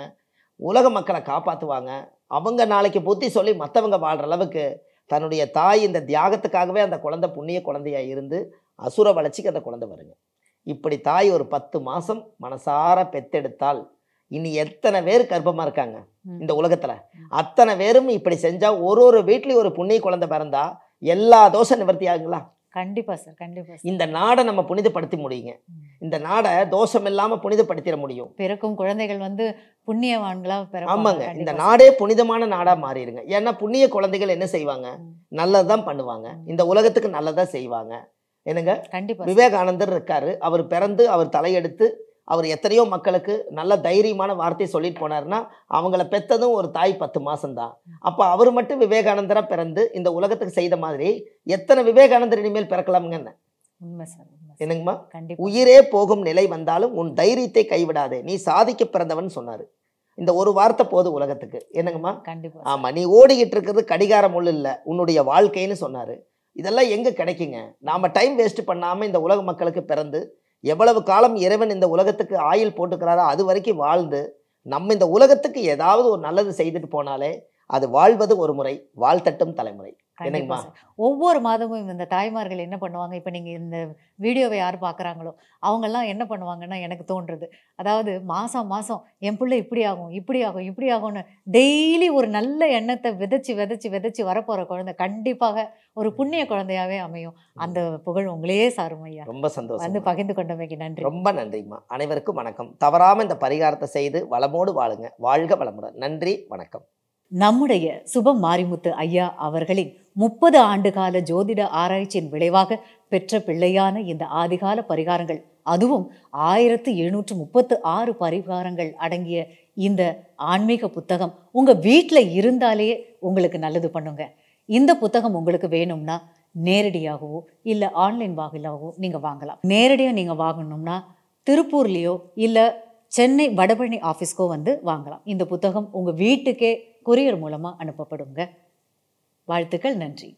உலக மக்களை காப்பாற்றுவாங்க. அவங்க நாளைக்கு புத்தி சொல்லி மற்றவங்க வாழ்கிற அளவுக்கு தன்னுடைய தாய் இந்த தியாகத்துக்காகவே அந்த குழந்தை புண்ணிய குழந்தையாக இருந்து அசுர வளர்ச்சிக்கு அந்த குழந்தை வருங்க. இப்படி தாய் ஒரு 10 மாதம் மனசார பெத்தெடுத்தால் இனி எத்தனை பேர் கர்ப்பமாக இருக்காங்க இந்த உலகத்தில் அத்தனை பேரும் இப்படி செஞ்சால் ஒரு வீட்லேயும் ஒரு புண்ணிய குழந்தை பிறந்தா எல்லா தோஷம் நிவர்த்தி ஆகுங்களா? கண்டிப்பாக சார், கண்டிப்பாக. இந்த நாடை நம்ம புனிதப்படுத்தி முடியுங்க. இந்த நாடை தோஷம் இல்லாமல் புனிதப்படுத்திட முடியும். பிறக்கும் குழந்தைகள் வந்து புண்ணியவான்களா பிறப்பாங்க. ஆமாங்க, இந்த நாடே புனிதமான நாடாக மாறிடுங்க. ஏன்னா புண்ணிய குழந்தைகள் என்ன செய்வாங்க? நல்லதுதான் பண்ணுவாங்க, இந்த உலகத்துக்கு நல்லதான் செய்வாங்க. என்னங்க? கண்டிப்பாக. விவேகானந்தர் இருக்காரு, அவர் பிறந்து அவர் தலையெடுத்து அவர் எத்தனையோ மக்களுக்கு நல்ல தைரியமான வார்த்தையை சொல்லிட்டு போனார்னா அவங்கள பெற்றதும் ஒரு தாய் 10 மாதம்தான். அப்போ அவர் மட்டும் விவேகானந்தராக பிறந்து இந்த உலகத்துக்கு செய்த மாதிரி எத்தனை விவேகானந்தர் இனிமேல் பிறக்கலாமுங்க? உண்மை சார். என்னங்கம்மா? உயிரே போகும் நிலை வந்தாலும் உன் தைரியத்தை கைவிடாதே, நீ சாதிக்க பிறந்தவன் சொன்னார். இந்த ஒரு வார்த்தை போது உலகத்துக்கு. என்னங்கம்மா? கண்டிப்பாக. ஆமாம், நீ ஓடிக்கிட்டு இருக்கிறது கடிகாரம் முள் இல்லை, உன்னுடைய வாழ்க்கைன்னு சொன்னார். இதெல்லாம் எங்கே கிடைக்குங்க? நாம் டைம் வேஸ்ட் பண்ணாமல் இந்த உலக மக்களுக்கு பிறந்து எவ்வளவு காலம் இறைவன் இந்த உலகத்துக்கு ஆயுள் போட்டுக்கிறாரோ அது வரைக்கும் வாழ்ந்து நம்ம இந்த உலகத்துக்கு ஏதாவது ஒரு நல்லது செய்துட்டு போனாலே அது வாழ்வது ஒரு முறை, வாழ்த்தட்டும் தலைமுறை. கண்டிப்பா என்னங்கம்மா? சார். ஒவ்வொரு மாதமும் இந்த தாய்மார்கள் என்ன பண்ணுவாங்க, இப்ப நீங்க இந்த வீடியோவை யார் பார்க்குறாங்களோ, அவங்கலாம் என்ன பண்ணுவாங்கன்னா, எனக்கு தோன்றுது. அதாவது மாசம் மாசம் என் புள்ள இப்படி ஆகும், இப்படி ஆகும், இப்படி ஆகும்னு டெய்லி ஒரு நல்ல எண்ணத்த விதைச்சு, விதைச்சு, விதைச்சு வரப்போற குழந்தை கண்டிப்பாக ஒரு புண்ணிய குழந்தையாவே அமையும். அந்த புகழ் உங்களையே சாரும் ஐயா. ரொம்ப சந்தோஷம். வந்து பகிர்ந்து கொண்டமைக்கு நன்றி. ரொம்ப நன்றிம்மா. அனைவருக்கும் வணக்கம். தவறாம இந்த பரிகாரத்தை செய்து வளமோடு வாழுங்க. வாழ்க வளமுடன். நன்றி, வணக்கம். நம்முடைய சுபம் மாரிமுத்து ஐயா அவர்களின் 30 ஆண்டுகால ஜோதிட ஆராய்ச்சியின் விளைவாக பெற்ற பிள்ளையான இந்த ஆதிகால பரிகாரங்கள், அதுவும் 1736 பரிகாரங்கள் அடங்கிய இந்த ஆன்மீக புத்தகம் உங்க வீட்டில் இருந்தாலே உங்களுக்கு நல்லது பண்ணுங்க. இந்த புத்தகம் உங்களுக்கு வேணும்னா நேரடியாகவோ இல்லை ஆன்லைன் வாயிலாகவோ நீங்கள் வாங்கலாம். நேரடியாக நீங்கள் வாங்கணும்னா திருப்பூர்லேயோ இல்லை சென்னை வடபழனி ஆஃபீஸ்க்கோ வந்து வாங்கலாம். இந்த புத்தகம் உங்கள் வீட்டுக்கே கொரியர் மூலமாக அனுப்பப்படுங்க. வாழ்த்துக்கள். நன்றி.